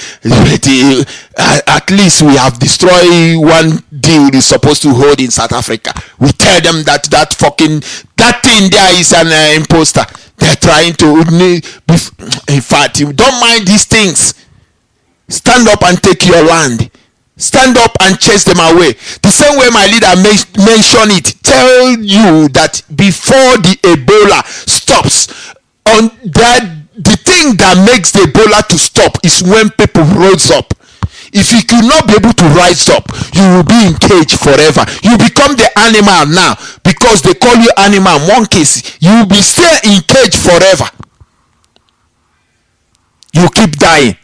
At least we have destroyed one deal he's supposed to hold in South Africa. We tell them that thing there is an imposter. They're trying to. In fact, you don't mind these things. Stand up and take your land. Stand up and chase them away. The same way my leader mentioned it. Tell you that before the Ebola stops, on that the thing that makes the Ebola to stop is when people rise up. If you could not be able to rise up, you will be in cage forever. You become the animal now because they call you animal, monkeys. You will be still in cage forever. You keep dying.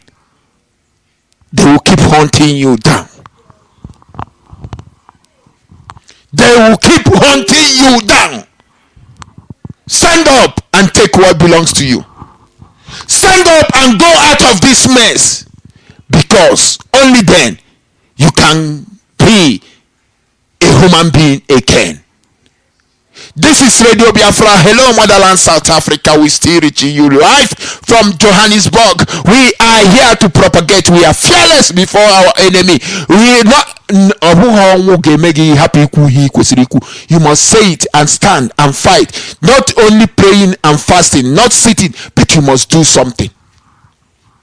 They will keep hunting you down. They will keep hunting you down. Stand up and take what belongs to you. Stand up and go out of this mess, because only then you can be a human being again. This is Radio Biafra. Hello, Motherland, South Africa. We still reaching you live from Johannesburg. We are here to propagate. We are fearless before our enemy. We not. You must say it and stand and fight. Not only praying and fasting, not sitting, but you must do something.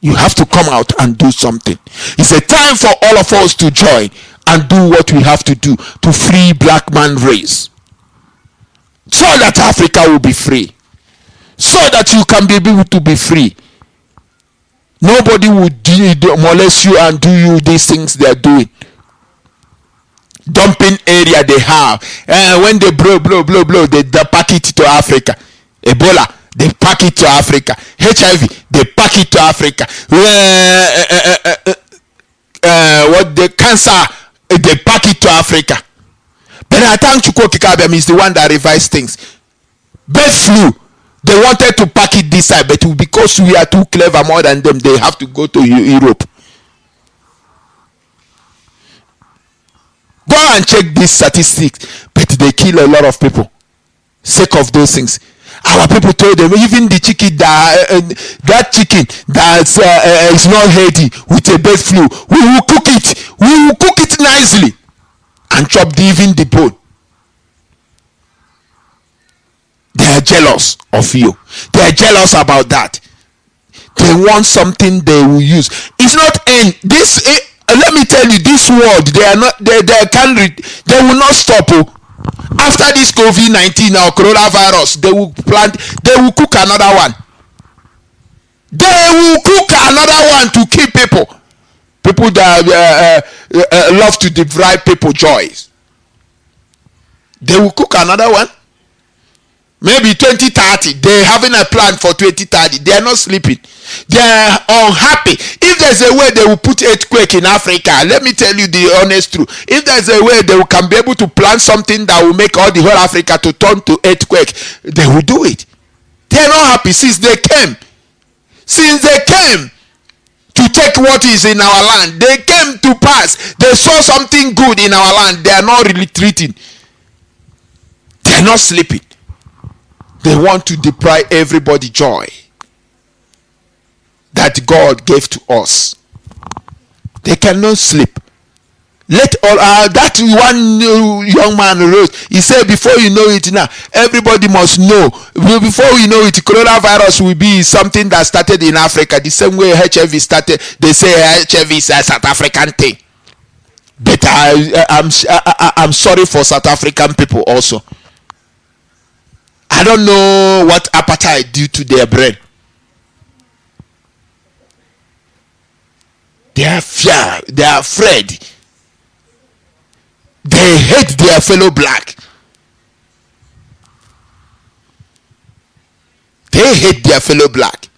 You have to come out and do something. It's a time for all of us to join and do what we have to do to free black man race, so that Africa will be free, so that you can be able to be free. Nobody will molest you and do you these things they are doing. Dumping area they have, when they blow, they pack it to Africa. Ebola, they pack it to Africa. HIV, they pack it to Africa. What the cancer, they pack it to Africa. But I think Chukwu Kikabem is the one that revised things. Bird flu, they wanted to pack it this side, but because we are too clever more than them, they have to go to Europe. Go and check these statistics, but they kill a lot of people sake of those things. Our people told them, even the chicken that chicken that is not healthy with a bird flu, we will cook it. We will cook it nicely and chop even the bone. They are jealous of you. They are jealous about that. They want something they will use. It's not this. Let me tell you, this world, they are not. They will not stop. After this COVID-19 or coronavirus, they will cook another one. They will cook another one to kill people. People that love to deprive people joys. They will cook another one. Maybe 2030. They're having a plan for 2030. They are not sleeping. They are unhappy. If there's a way they will put earthquake in Africa, let me tell you the honest truth. If there's a way they can be able to plan something that will make all the whole Africa to turn to earthquake, they will do it. They are not happy since they came. Since they came to take what is in our land, they came to pass. They saw something good in our land. They are not retreating. They are not sleeping. They want to deprive everybody joy that God gave to us. They cannot sleep. Let all that one young man wrote. He said, before you know it now, everybody must know. Before we know it, coronavirus will be something that started in Africa. The same way HIV started. They say HIV is a South African thing. But I'm sorry for South African people also. I don't know what appetite due to their brain. They are fear. They are afraid. They hate their fellow black. They hate their fellow black.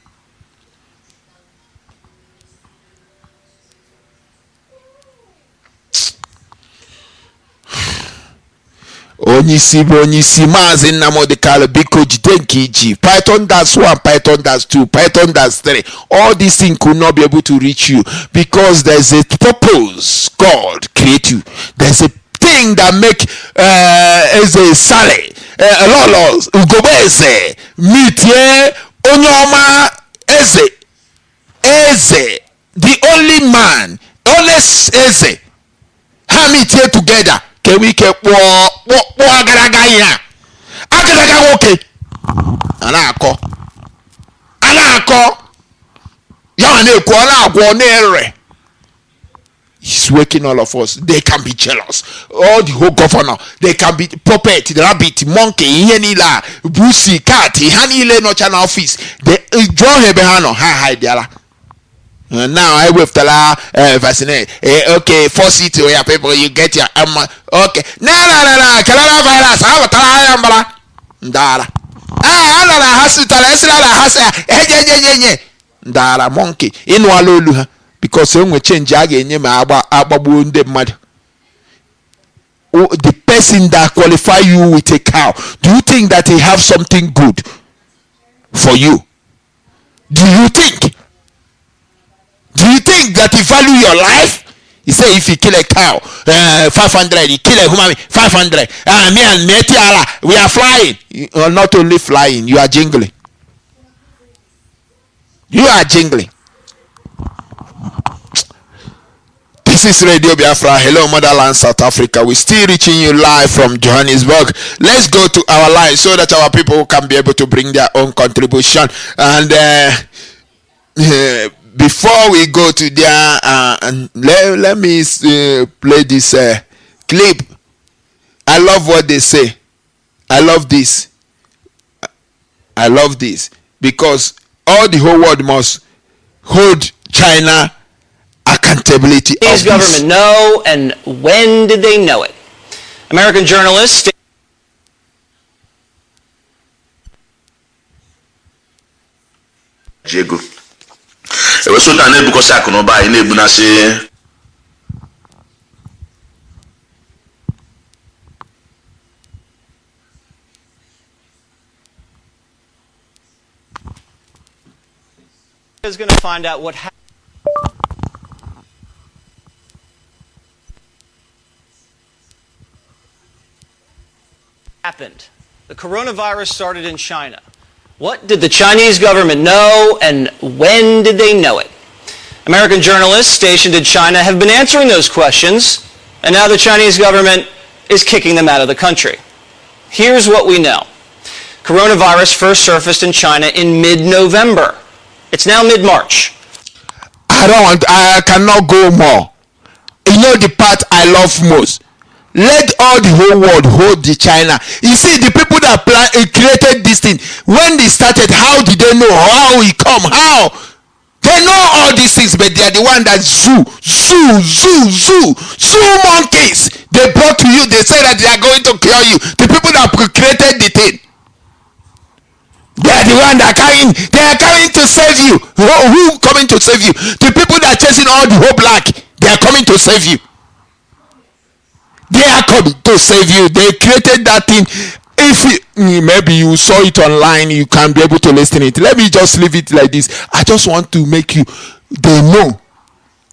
Onyisi Mazi Namodekalo Biko Jitenki G. Python does 1, Python does 2, Python does 3. All these things could not be able to reach you because there's a purpose God create you. There's a thing that make as a sale lolos ugobeze mitie onyoma eze the only man honest eze how mitie together. Can we keep agaraga ya agaraga okay anako ya na ekwu na agwo na ere. He's waking all of us. They can be jealous. All the whole governor, they can be puppet, rabbit, monkey, yenila, busi, cat, hanile no channel office. They draw hebehano hi diala. Now I will tell vaccinate. Okay, 4 seats where people you get your okay. No. Coronavirus. I will tell I am Dara. Hospital. Dara monkey. In Walulu. Because we change again. The person that qualify you with a cow. Do you think that he have something good for you? Do you think that he value your life? He say if you kill a cow, 500. You kill a human, 500. Me and Metiala, we are flying. You are not only flying, you are jingling. You are jingling. This is Radio Biafra. Hello, Motherland, South Africa. We're still reaching you live from Johannesburg. Let's go to our line so that our people can be able to bring their own contribution. And before we go to there, let me play this clip. I love what they say. I love this. I love this because all the whole world must hold China accountability. Chinese government know, and when did they know it? American journalists. Diego. Eu sou da nebu kosa kono ba nebu na se. Is going to find out what happened. The coronavirus started in China. What did the Chinese government know, and when did they know it? American journalists stationed in China have been answering those questions, and now the Chinese government is kicking them out of the country. Here's what we know. Coronavirus first surfaced in China in mid-November. It's now mid-March. I cannot go more. You know the part I love most. Let all the whole world hold the China. You see, the people that created this thing, when they started, how did they know? How it come? How? They know all these things, but they are the one that zoo monkeys. They brought to you. They say that they are going to cure you. The people that created the thing, they are the one that coming. They are coming to save you. Who coming to save you? The people that are chasing all the whole black, they are coming to save you. They are coming to save you. They created that thing. If maybe you saw it online, you can be able to listen it. Let me just leave it like this. I just want to make you, they know.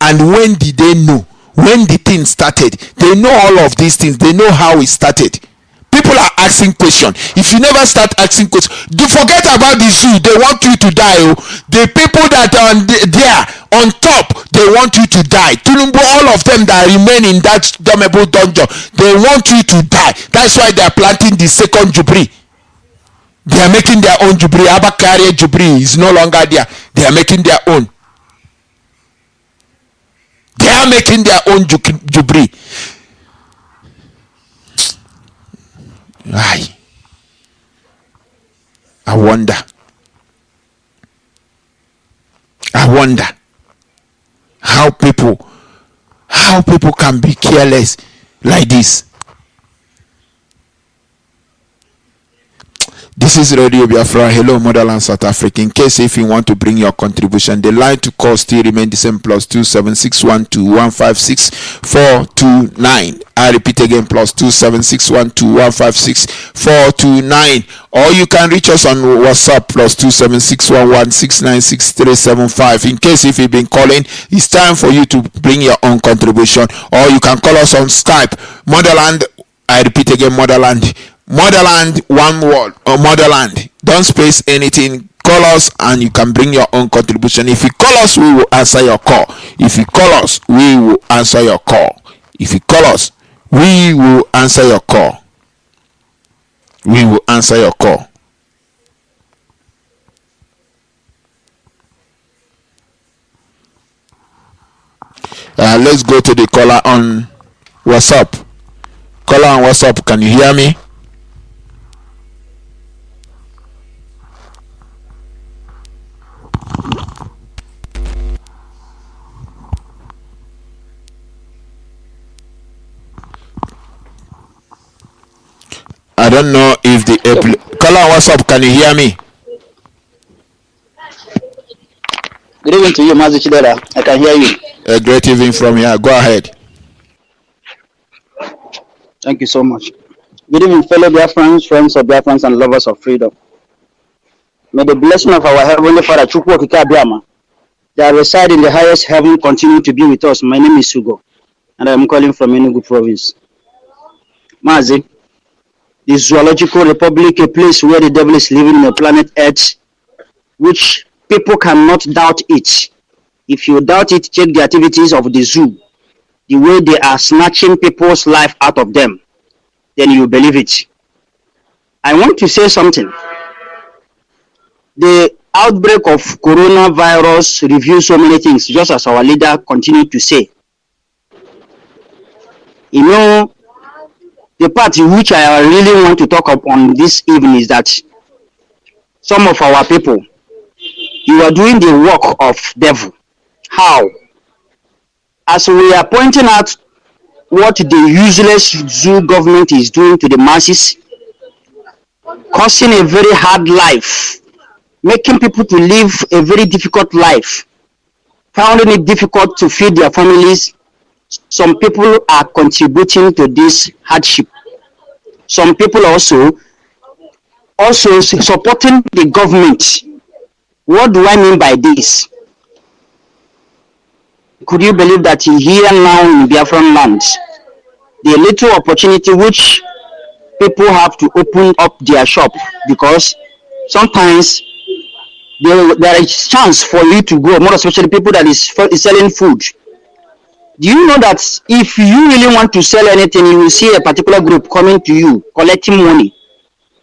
And when did they know? When the thing started. They know all of these things. They know how it started. People are asking questions. If you never start asking questions, do forget about the zoo. They want you to die. Oh. The people that are there on top, they want you to die. Tulumbu, all of them that remain in that damnable dungeon, they want you to die. That's why they are planting the second Jubilee. They are making their own Jubilee. Abakari Jubilee is no longer there. They are making their own. They are making their own Jubilee. I wonder how people can be careless like this. This is Radio Biafra. Hello, Motherland, South Africa. In case if you want to bring your contribution, the line to call still remain the same, +27612156429. I repeat again, +27612156429. Or you can reach us on WhatsApp, +27611696375. In case if you've been calling, it's time for you to bring your own contribution. Or you can call us on Skype, Motherland. I repeat again, Motherland, one word, or Motherland. Don't space anything. Call us and you can bring your own contribution. If you call us, we will answer your call. If you call us, we will answer your call. If you call us, we will answer your call. We will answer your call. Let's go to the caller on WhatsApp. Caller on WhatsApp, can you hear me? I don't know if the caller on WhatsApp, can you hear me? Good evening to you, Mazi Chidera. I can hear you. A great evening from here. Go ahead. Thank you so much. Good evening, fellow Biafrans, friends of Biafrans, and lovers of freedom. May the blessing of our Heavenly Father, Chukwu Okike Abiama, that reside in the highest heaven, continue to be with us. My name is Hugo. and I'm calling from Enugu province. Mazi, the zoological republic, a place where the devil is living on the planet Earth, which people cannot doubt it. If you doubt it, check the activities of the zoo, the way they are snatching people's life out of them, then you believe it. I want to say something. The outbreak of coronavirus reveals so many things, just as our leader continued to say. You know, the part which I really want to talk up on this evening is that some of our people, you are doing the work of devil. How? As we are pointing out what the useless zoo government is doing to the masses, causing a very hard life, making people to live a very difficult life, finding it difficult to feed their families. Some people are contributing to this hardship. Some people also supporting the government. What do I mean by this? Could you believe that here now in Biafran land, the little opportunity which people have to open up their shop, because sometimes there is chance for you to go, more especially people that is selling food. Do you know that if you really want to sell anything, you will see a particular group coming to you, collecting money.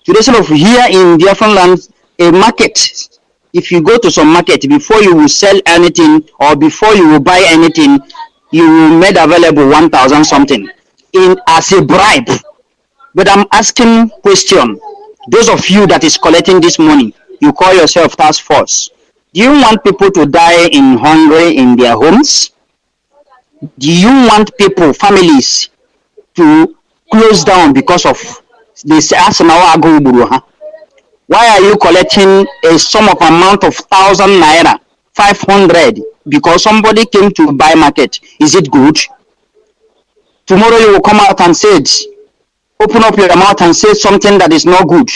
To the sort of here in Biafran land, a market, if you go to some market, before you will sell anything or before you will buy anything, you will make available 1,000 something as a bribe. But I'm asking question, those of you that is collecting this money, you call yourself task force. Do you want people to die in hunger in their homes? Do you want people, families, to close down because of this? Why are you collecting a sum of amount of 1,000 naira, 500, because somebody came to buy market? Is it good? Tomorrow you will come out and say it. Open up your mouth and say something that is not good.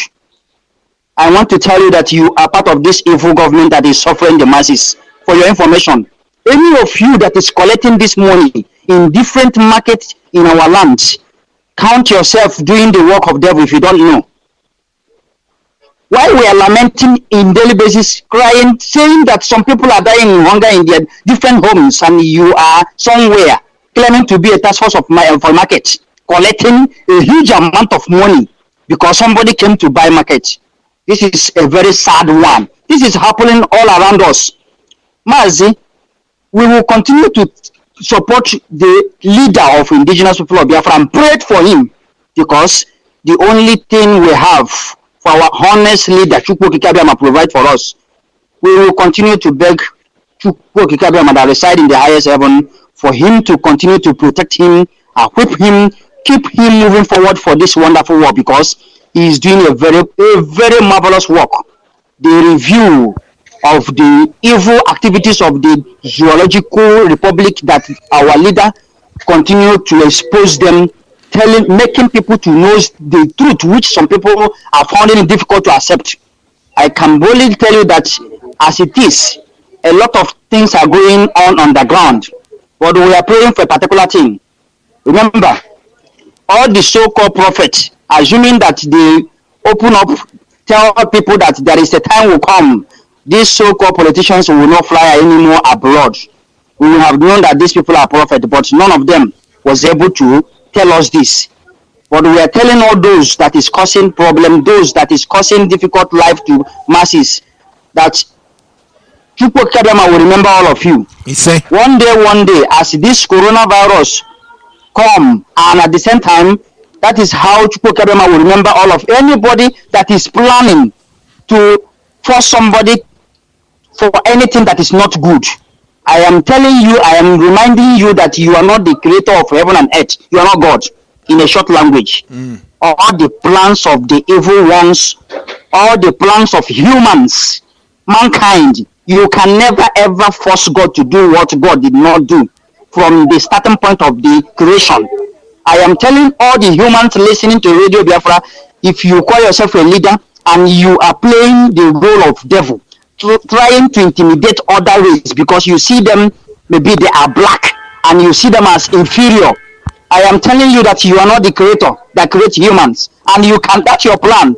I want to tell you that you are part of this evil government that is suffering the masses. For your information, any of you that is collecting this money in different markets in our land, count yourself doing the work of devil if you don't know. Why we are lamenting in daily basis, crying, saying that some people are dying in hunger in their different homes, and you are somewhere claiming to be a task force for market, collecting a huge amount of money because somebody came to buy market. This is a very sad one. This is happening all around us. Mazi, we will continue to support the leader of indigenous people of Biafra and pray for him, because the only thing we have for our honest leader, Chukwu Kikabiama, provide for us. We will continue to beg Chukwu Kikabiama that reside in the highest heaven for him to continue to protect him, equip him, keep him moving forward for this wonderful work, because he is doing a very marvelous work. The review of the evil activities of the zoological republic that our leader continue to expose them, making people to know the truth, which some people are finding it difficult to accept. I can boldly tell you that as it is, a lot of things are going on the ground, but we are praying for a particular thing. Remember, all the so-called prophets, assuming that they open up, tell people that there is a time will come, these so-called politicians will not fly anymore abroad. We will have known that these people are prophets, but none of them was able to tell us this. But we are telling all those that is causing problem, those that is causing difficult life to masses, that Chukwu Kadama will remember all of you. One day, as this coronavirus come, and at the same time, that is how Chukwu Kadama will remember all of anybody that is planning to force somebody for anything that is not good. I am telling you, I am reminding you that you are not the creator of heaven and earth. You are not God, in a short language. All the plans of the evil ones, all the plans of humans, mankind, you can never ever force God to do what God did not do from the starting point of the creation. I am telling all the humans listening to Radio Biafra, if you call yourself a leader and you are playing the role of devil, trying to intimidate other races because you see them, maybe they are black and you see them as inferior, I am telling you that you are not the creator that creates humans, and you can, that's your plan.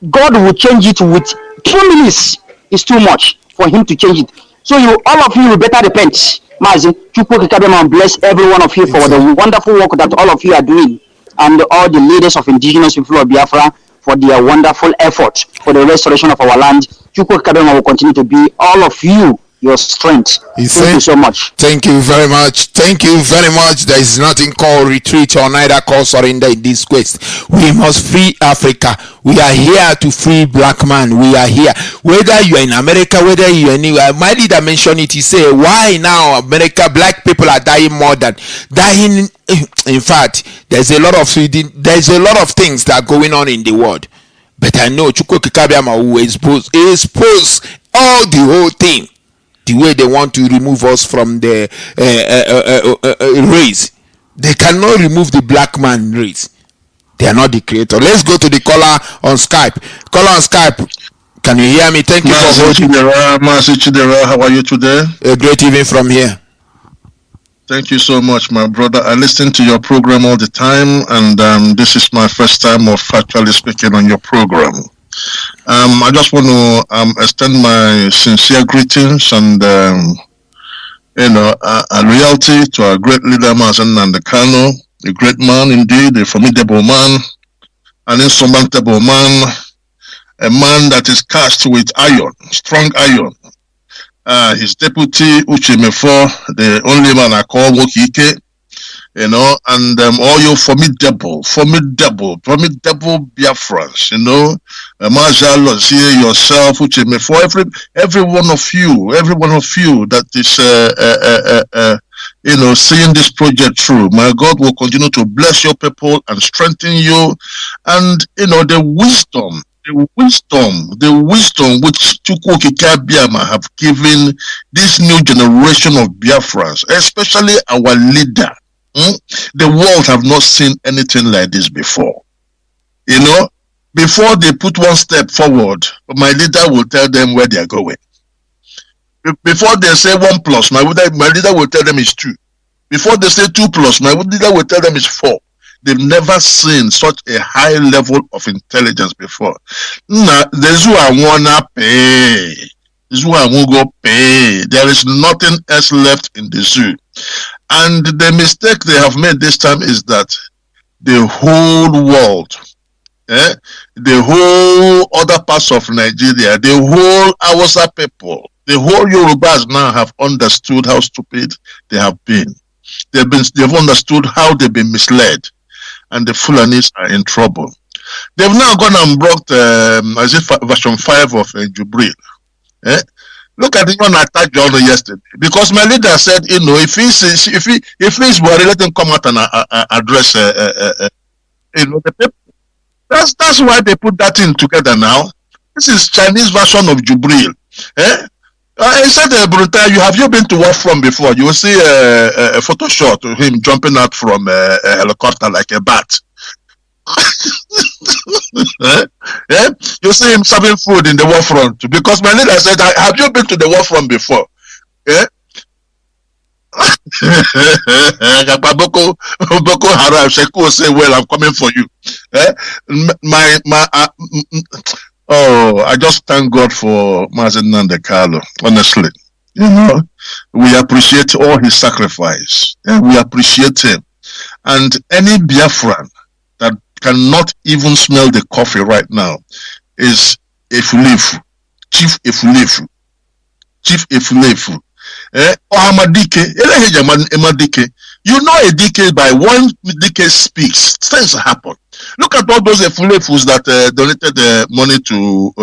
God will change it with 2 minutes. It's too much for him to change it. So you, all of you will better repent. Mazi, Chukwu Kikabema, bless every one of you for the wonderful work that all of you are doing, and all the leaders of indigenous people of Biafra for their wonderful effort for the restoration of our land. Chukwu Kikabema will continue to be all of you your strength. Thank you so much. Thank you very much. Thank you very much. There is nothing called retreat or neither called surrender in this quest. We must free Africa. We are here to free black man. We are here. Whether you are in America, whether you are anywhere. My leader mentioned it. He said, why now America black people are dying more than dying? In fact, there's a lot of things that are going on in the world. But I know Chukwu Kikabiama will expose all the whole thing. The way they want to remove us from the race, they cannot remove the black man race. They are not the creator. Let's go to the caller on Skype. Caller on Skype, can you hear me? Thank you for holding. Mazi Chidera, how are you today? A great evening from here. Thank you so much, my brother. I listen to your program all the time, and this is my first time of actually speaking on your program. I just want to extend my sincere greetings and a reality to our great leader Mazi Kano, a great man indeed, a formidable man, an insurmountable man, a man that is cast with iron, strong iron. His deputy Uchemefo, the only man I call Wokike, and all you formidable Biafrans, Mazi, see yourself, Uchemefo, every one of you that is seeing this project through. My God will continue to bless your people and strengthen you, and the wisdom which Chukwu Kikabiama have given this new generation of Biafrans, especially our leader. The world have not seen anything like this before. Before they put one step forward, my leader will tell them where they are going. Before they say 1 plus, my leader will tell them it's 2. Before they say 2 plus, my leader will tell them it's 4. They've never seen such a high level of intelligence before. Now, this is who I wanna pay. This is who I won't go pay. There is nothing else left in the zoo. And the mistake they have made this time is that the whole world, the whole other parts of Nigeria, the whole Hausa people, the whole Yorubas now have understood how stupid they have been. They've understood how they've been misled. And the Fulanis are in trouble. They've now gone and brought version 5 of Jubril. Look at the one I attacked John yesterday. Because my leader said, if he's worried, let him come out and address the people. That's why they put that in together now. This is Chinese version of Jubril. I said, Bruta, have you been to War Front before? You will see a photo shot of him jumping out from a helicopter like a bat. You see him serving food in the War Front. Because my leader said, have you been to the War Front before? Boko Haram, Sheko say, well, I'm coming for you. I just thank God for Mazi Kano. Honestly, we appreciate all his sacrifice. We appreciate him. And any Biafran that cannot even smell the coffee right now is Efulefu, Chief Efulefu. Emadike. You know a DK by one DK speaks, things happen. Look at all those Efulefus that donated money to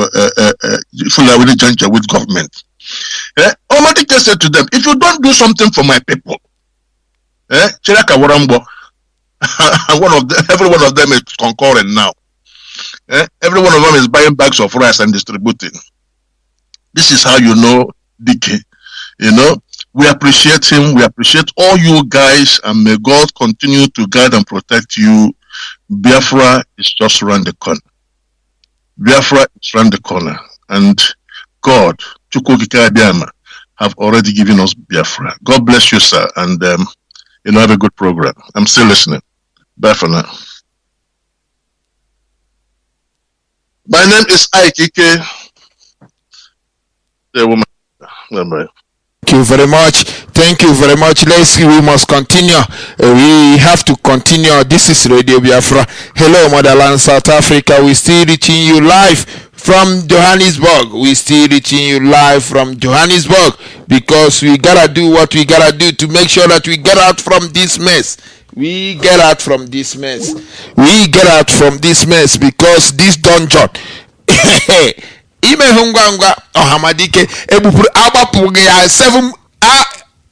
Fulawini Janja with government. Omadike said to them, if you don't do something for my people, Chiraka Warambo, every one of them is concurring now. Every one of them is buying bags of rice and distributing. This is how you know DK. We appreciate him. We appreciate all you guys, and may God continue to guide and protect you. Biafra is just around the corner. Biafra is around the corner. And God, Chukwu Kikabiama, have already given us Biafra. God bless you, sir. And have a good program. I'm still listening. Bye for now. My name is Ike Ike. The woman. Bye-bye. Thank you very much. Thank you very much. We must continue. We have to continue. This is Radio Biafra. Hello, Motherland, South Africa. We still reaching you live from Johannesburg. We still reaching you live from Johannesburg because we gotta do what we gotta do to make sure that we get out from this mess. We get out from this mess. We get out from this mess because this dungeon. Ime hungwa ohamadike ebupuru agbapụ ya 7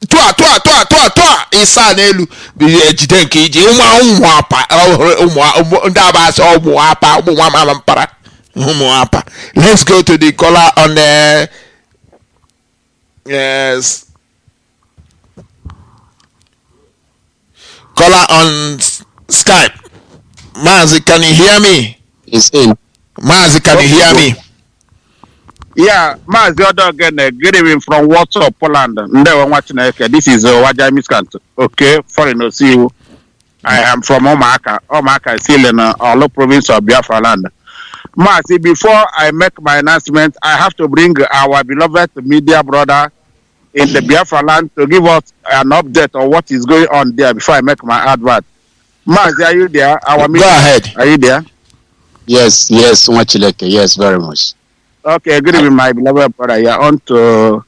twa isa n'elu ejide nke ije ụmụ apa ndị abasị ụmụ apa ụmụ nwa mama mpara ụmụ apa. Let's go to the caller on yes, caller on Skype. Mazi, can you hear me? It's in. Mazi, can you hear me? Yeah, Mazi Oduogele, good evening from Warsaw, Poland. This is Wajai Miskant. Okay, foreign to see you. I am from Omaka. Omaka is still in Olo province of Biafra land. Mazi, before I make my announcement, I have to bring our beloved media brother in the Biafra land to give us an update on what is going on there before I make my advert. Mazi, are you there? Go ahead. Are you there? Yes, Mwachileke. Yes, very much. Okay, good evening, my beloved brother. You're on to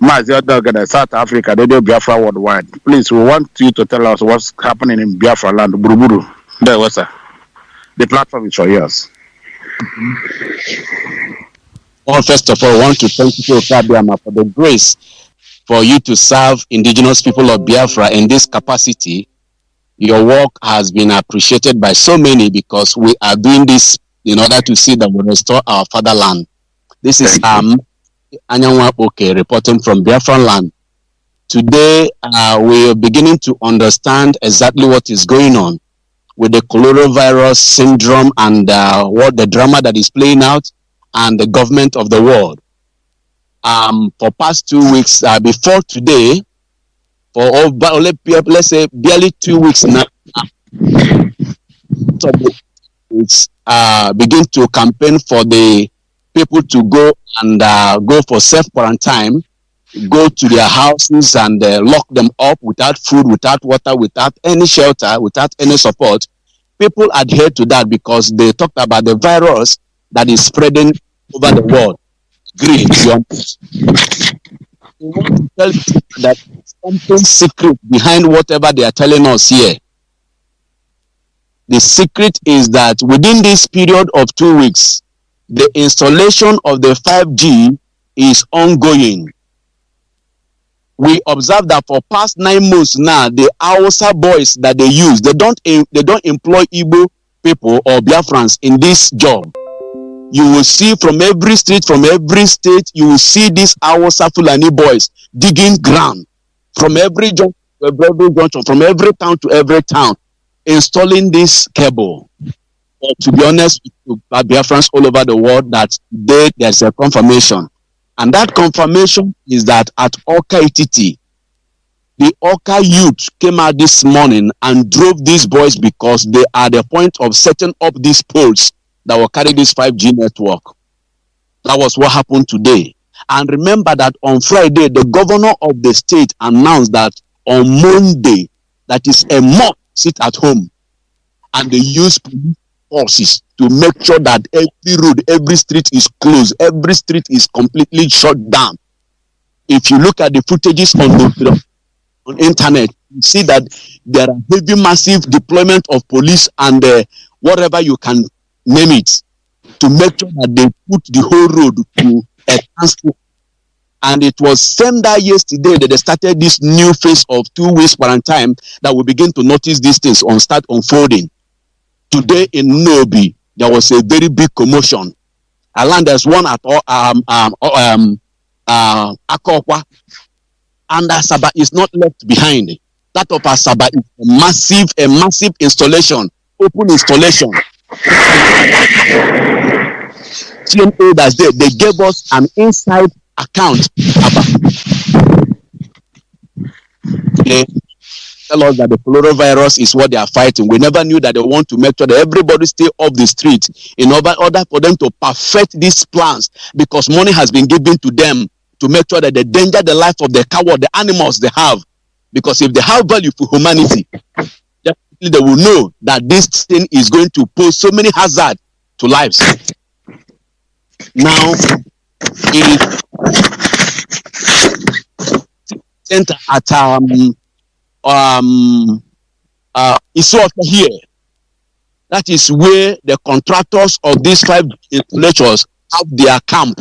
Mazi Oduogele, South Africa, Radio Biafra Worldwide. Please, we want you to tell us what's happening in Biafra land. Buruburu. There was sir. The platform is for yours. Well, first of all, I want to thank you for the grace for you to serve indigenous people of Biafra in this capacity. Your work has been appreciated by so many because we are doing this in order to see that we restore our fatherland. This is Anyanwa Oke reporting from Biafran land. Today, we are beginning to understand exactly what is going on with the coronavirus syndrome and what the drama that is playing out and the government of the world. For past 2 weeks, before today, for let's say barely 2 weeks now, it's begin to campaign for the people to go and go for self-quarantine, go to their houses and lock them up without food, without water, without any shelter, without any support. People adhere to that because they talked about the virus that is spreading over the world. Green. We want to tell people that something secret behind whatever they are telling us here. The secret is that within this period of 2 weeks, the installation of the 5G is ongoing. We observe that for past 9 months now, the Hausa boys that they use, they don't employ Igbo people or Biafrans in this job. You will see from every street, from every state, you will see these Hausa Fulani boys digging ground from every junction to every junction, from every town to every town, installing this cable. But to be honest, Biafrans all over the world, that there's a confirmation. And that confirmation is that at Oka Ititi, the Oka youth came out this morning and drove these boys because they are the point of setting up these poles that will carry this 5G network. That was what happened today. And remember that on Friday, the governor of the state announced that on Monday, that is a mock sit at home. And they use police forces to make sure that every road, every street is closed, every street is completely shut down. If you look at the footages on internet, you see that there are heavy, massive deployment of police and whatever you can name it, to make sure that they put the whole road to a transport. And it was same that yesterday that they started this new phase of 2 weeks quarantine that we begin to notice these things start unfolding. Today in Nobi, there was a very big commotion. And there's one at Akokwa, and Asaba is not left behind. That of Asaba is a massive installation, open installation. TNA that's there, they gave us an inside account about tell us that the coronavirus is what they are fighting. We never knew that they want to make sure that everybody stay off the street in order for them to perfect these plans, because money has been given to them to make sure that they danger the life of the cow or the animals they have. Because if they have value for humanity, definitely they will know that this thing is going to pose so many hazards to lives. Now, it is at Ethiopia here. That is where the contractors of these 5 installations have their camp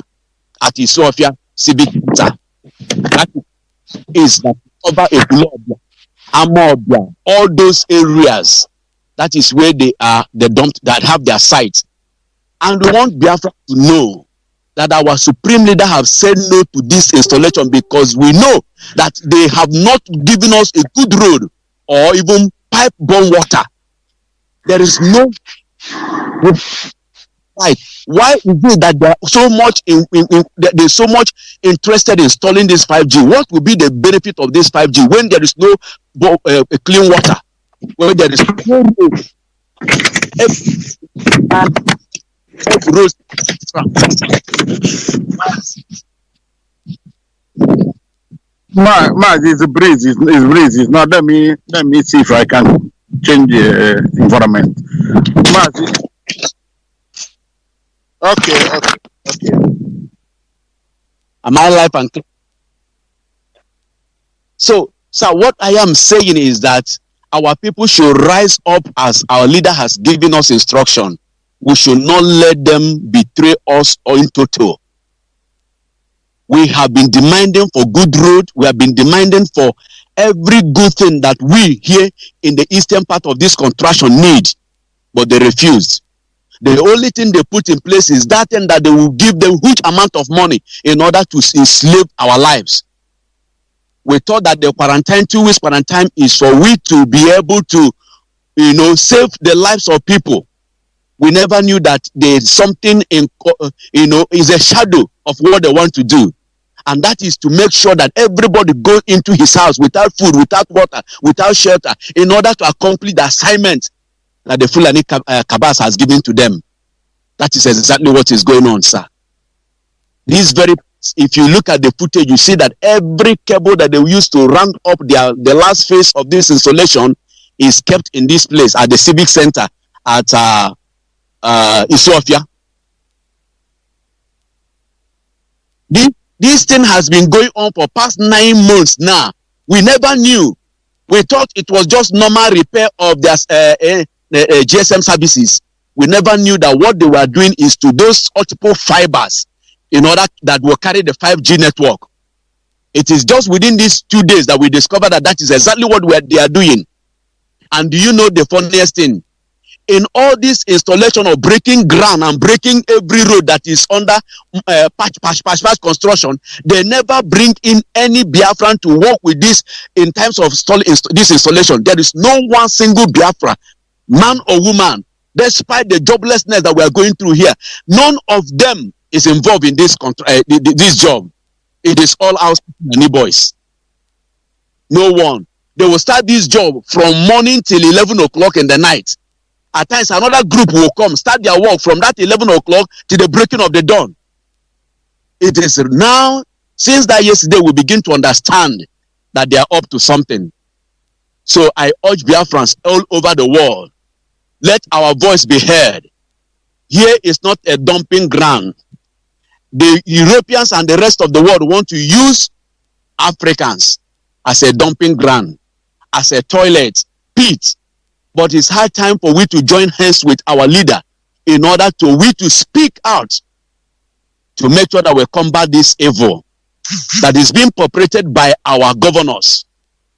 at Ethiopia Civic Center. That is that over a blood, Amobia, all those areas. That is where they are, the dump that have their sites. And we want Biafra to know that our supreme leader have said no to this installation, because we know that they have not given us a good road or even pipe-borne water. There is no right. Why is it that they are so much they're so much interested in installing this 5G? What will be the benefit of this 5G when there is no clean water, when there is no road? Mazi, it's a breeze. It's breeze. Now let me see if I can change the environment. Mazi. Okay. Am I live and clear? So what I am saying is that our people should rise up as our leader has given us instruction. We should not let them betray us or in total. We have been demanding for good road. We have been demanding for every good thing that we here in the eastern part of this contraction need, but they refused. The only thing they put in place is that thing that they will give them huge amount of money in order to enslave our lives. We thought that the quarantine, 2 weeks quarantine, is for we to be able to, save the lives of people. We never knew that there's something is a shadow of what they want to do. And that is to make sure that everybody goes into his house without food, without water, without shelter, in order to accomplish the assignment that the Fulani Kabas has given to them. That is exactly what is going on, sir. If you look at the footage, you see that every cable that they used to round up the last phase of this installation is kept in this place at the Civic Center at Ethiopia. This thing has been going on for past 9 months now. We never knew. We thought it was just normal repair of their GSM services. We never knew that what they were doing is to those multiple fibers in order that will carry the 5G network. It is just within these 2 days that we discovered that is exactly what they are doing. And do you know the funniest thing? In all this installation of breaking ground and breaking every road that is under patch construction, they never bring in any Biafran to work with this in terms of this installation. There is no one single Biafra, man or woman, despite the joblessness that we are going through here. None of them is involved in this this job. It is all our boys. No one. They will start this job from morning till 11 o'clock in the night. At times, another group will come, start their work from that 11 o'clock to the breaking of the dawn. It is now, since that yesterday, we begin to understand that they are up to something. So I urge Biafrans all over the world, let our voice be heard. Here is not a dumping ground. The Europeans and the rest of the world want to use Africans as a dumping ground, as a toilet, pit. But it's high time for we to join hands with our leader in order to speak out to make sure that we combat this evil that is being perpetrated by our governors.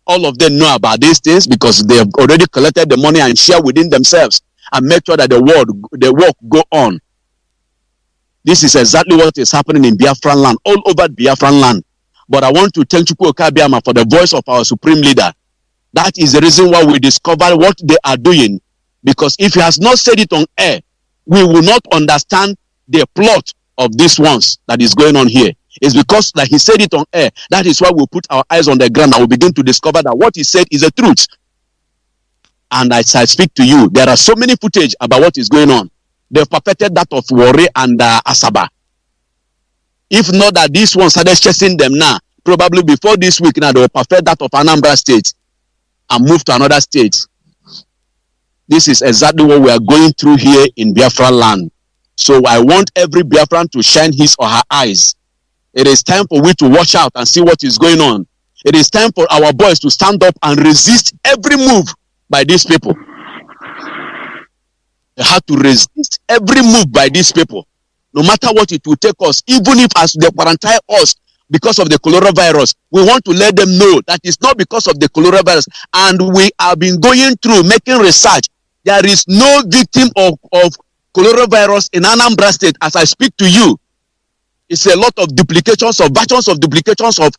All of them know about these things because they have already collected the money and share within themselves and make sure that the work go on. This is exactly what is happening in Biafran land, all over Biafran land. But I want to thank Chukwu Okabiama for the voice of our supreme leader. That is the reason why we discover what they are doing. Because if he has not said it on air, we will not understand the plot of these ones that is going on here. It's because that he said it on air. That is why we put our eyes on the ground and we begin to discover that what he said is the truth. And as I speak to you, there are so many footage about what is going on. They've perfected that of Warri and Asaba. If not that this one started chasing them now, probably before this week now, they will perfect that of Anambra State and move to another state. This is exactly what we are going through here in Biafra land. So I want every Biafran to shine his or her eyes. It is time for we to watch out and see what is going on. It is time for our boys to stand up and resist every move by these people. They have to resist every move by these people. No matter what it will take us, even if as they quarantine us because of the coronavirus, we want to let them know that it's not because of the coronavirus. And we have been going through, making research. There is no victim of coronavirus in Anambra State as I speak to you. It's a lot of duplications of versions of duplications of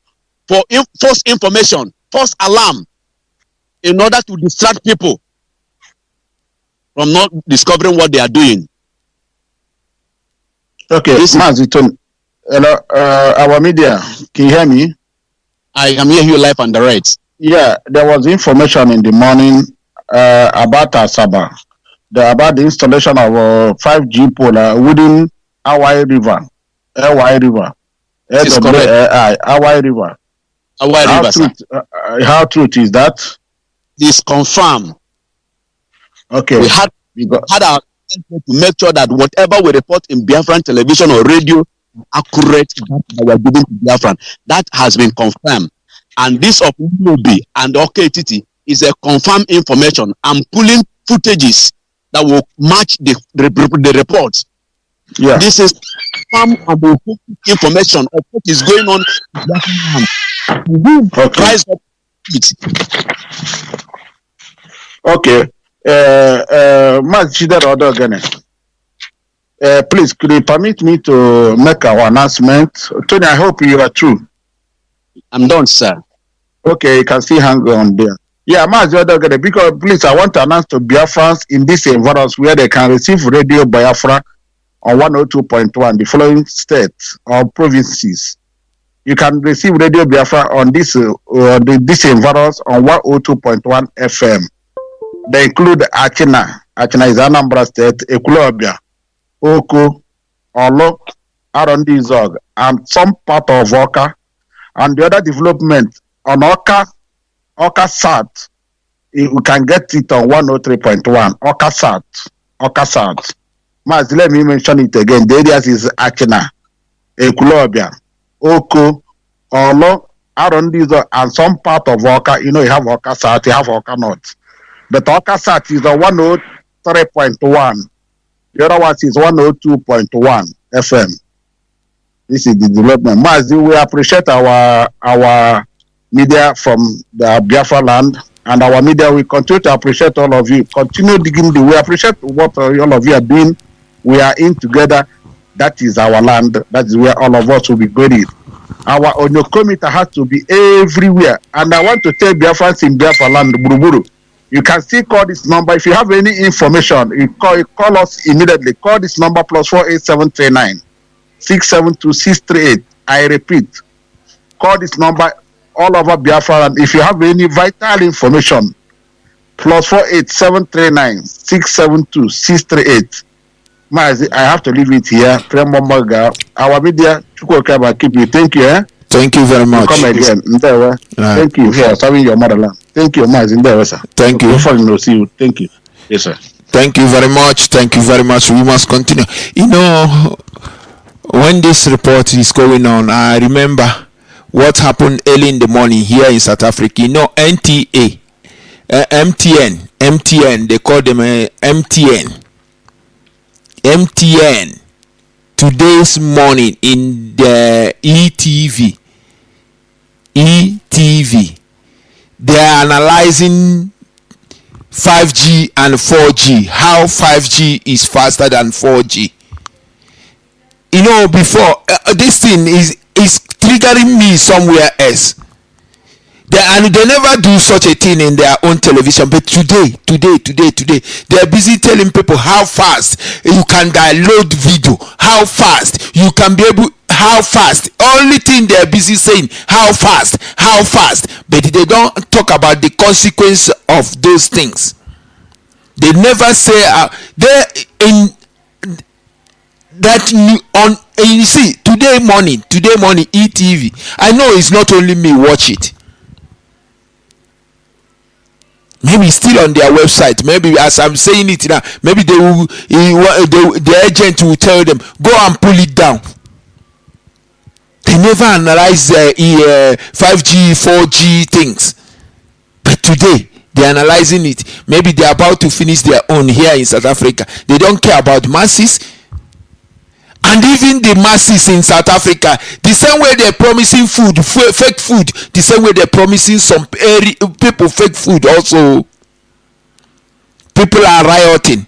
false information, false alarm, in order to distract people from not discovering what they are doing. Okay, Mazi, hello, our media, can you hear me? I am hearing you live and direct. Yeah, there was information in the morning about Asaba, about the installation of a 5G pole within Awai River. Is correct. Awai River. How truth is that? It's confirmed. Okay. We had our to make sure that whatever we report in Biafran television or radio accurate that we are giving to Biafran. That has been confirmed. And this of UOB and OKTT is a confirmed information. I'm pulling footages that will match the reports. Yeah. This is some of the information of what is going on. Okay. Rise up it. Okay. Mazi, Chidera, Oduogele. Please, could you permit me to make our announcement? Tony, I hope you are true. I'm done, sir. Okay, you can still hang on there. Yeah, Mazi, Oduogele, because please, I want to announce to Biafrans in this environment where they can receive Radio Biafra on 102.1, the following states or provinces. You can receive Radio Biafra on this environs on 102.1 FM. They include Achina. Achina is Anambra State, Ekulobia, Oko, Olo, Arondizog, and some part of Oka. And the other development on Oka South, you can get it on 103.1, Oka South. Mazi, let me mention it again. The areas is Achina, Ekulobia, Oko, Olo, Arondizog, and some part of Oka. You know, you have Oka South, you have Oka North. But Oka South is on 103.1. The other one is 102.1 FM. This is the development. Mazi, we appreciate our media from the Biafra land, and our media will continue to appreciate all of you. Continue digging. We appreciate what all of you are doing. We are in together. That is our land. That is where all of us will be going. Our Onyokomita has to be everywhere. And I want to tell Biafrans in Biafra land, Buruburu, you can still call this number. If you have any information, you call us immediately. Call this number plus 48739 672 638. I repeat, call this number all over Biafra. And if you have any vital information, plus 48739 672 638. Mazi, I have to leave it here. Our media, keep you. Thank you. Thank you very much. Come again. Thank you for serving your motherland. Thank you, Mazi. Sir. Thank you. See you. Thank you. Yes, sir. Thank you very much. Thank you very much. We must continue. You know, when this report is going on, I remember what happened early in the morning here in South Africa. You know, NTA, MTN, they call them MTN. Today's morning in the ETV, they are analyzing 5G and 4G, how 5G is faster than 4G. You know, before this thing is triggering me somewhere else. And they never do such a thing in their own television. But today, they are busy telling people how fast you can download video, how fast you can be able, how fast. Only thing they are busy saying, how fast. But they don't talk about the consequence of those things. They never say they in that on. You see, today morning, ETV. I know it's not only me watch it. Maybe it's still on their website. Maybe as I'm saying it now, maybe they will. The agent will tell them go and pull it down. They never analyze 5G, 4G things, but today they're analyzing it. Maybe they're about to finish their own here in South Africa. They don't care about masses. And even the masses in South Africa, the same way they're promising food, fake food, the same way they're promising some people fake food also. People are rioting.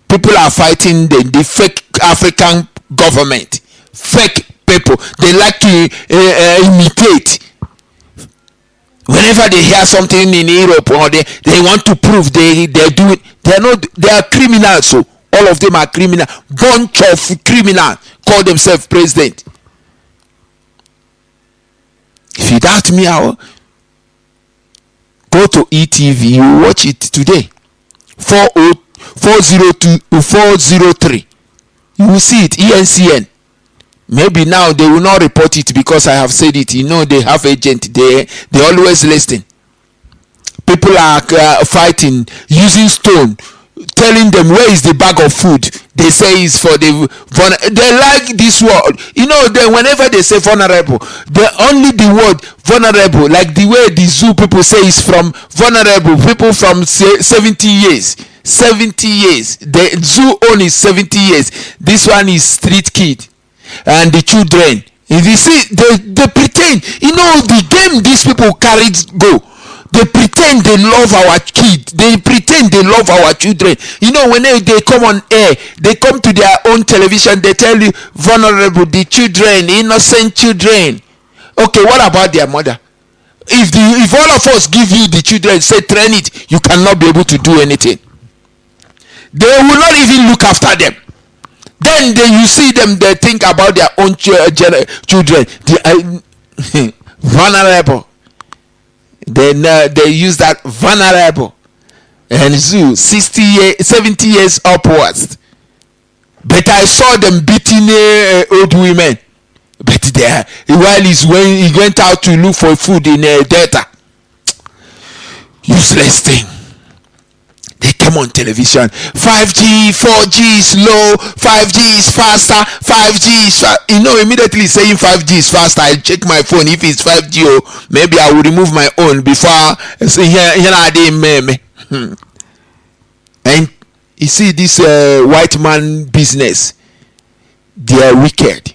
People are fighting the fake African government. Fake people. They like to imitate. Whenever they hear something in Europe or they want to prove they do it, they are criminals. So all of them are criminal. Bunch of criminals call themselves president. If you doubt me, I'll go to ETV. You watch it today. 403. You will see it. ENCN. Maybe now they will not report it because I have said it. You know they have agent. They always listen. People are fighting, using stone, telling them where is the bag of food. They say it's for the they like this word. You know, then whenever they say vulnerable, only the word vulnerable, like the way the zoo people say is from vulnerable people from 70 years. 70 years. The zoo own is 70 years. This one is street kid. And the children, if you see, they pretend, you know, the game these people carry go. They pretend they love our kids. They pretend they love our children. You know, when they come on air, they come to their own television, they tell you vulnerable, the children, innocent children. Okay, what about their mother? If all of us give you the children, say train it, you cannot be able to do anything. They will not even look after them. Then you see them, they think about their own children. Vulnerable. Then they use that vulnerable. And zoo 70 years upwards. But I saw them beating old women. But while he went out to look for food in Delta. Useless thing. They came on television. 5G, 4G is low. 5G is faster. 5G is you know, immediately saying 5G is faster. I check my phone if it's 5G. Oh, maybe I will remove my own before. And you see this white man business. They are wicked.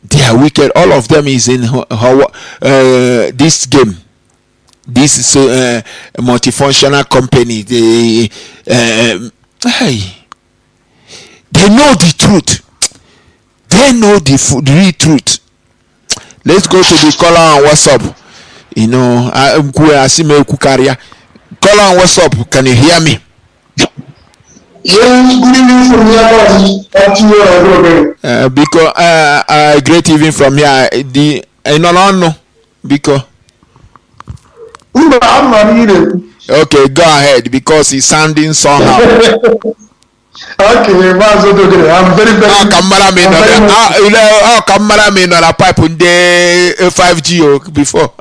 They are wicked. All of them is in this game. This is a multifunctional company. They know the truth. They know the real truth. Let's go to the caller on WhatsApp. You know, I see me kukaria. Caller on WhatsApp, can you hear me? Yes, good evening from here. Because great evening from here. No, because. Okay, go ahead because it's sounding somehow. Okay, Mazi Oduogele, I'm very. Cameraman on a pipe on the 5G before.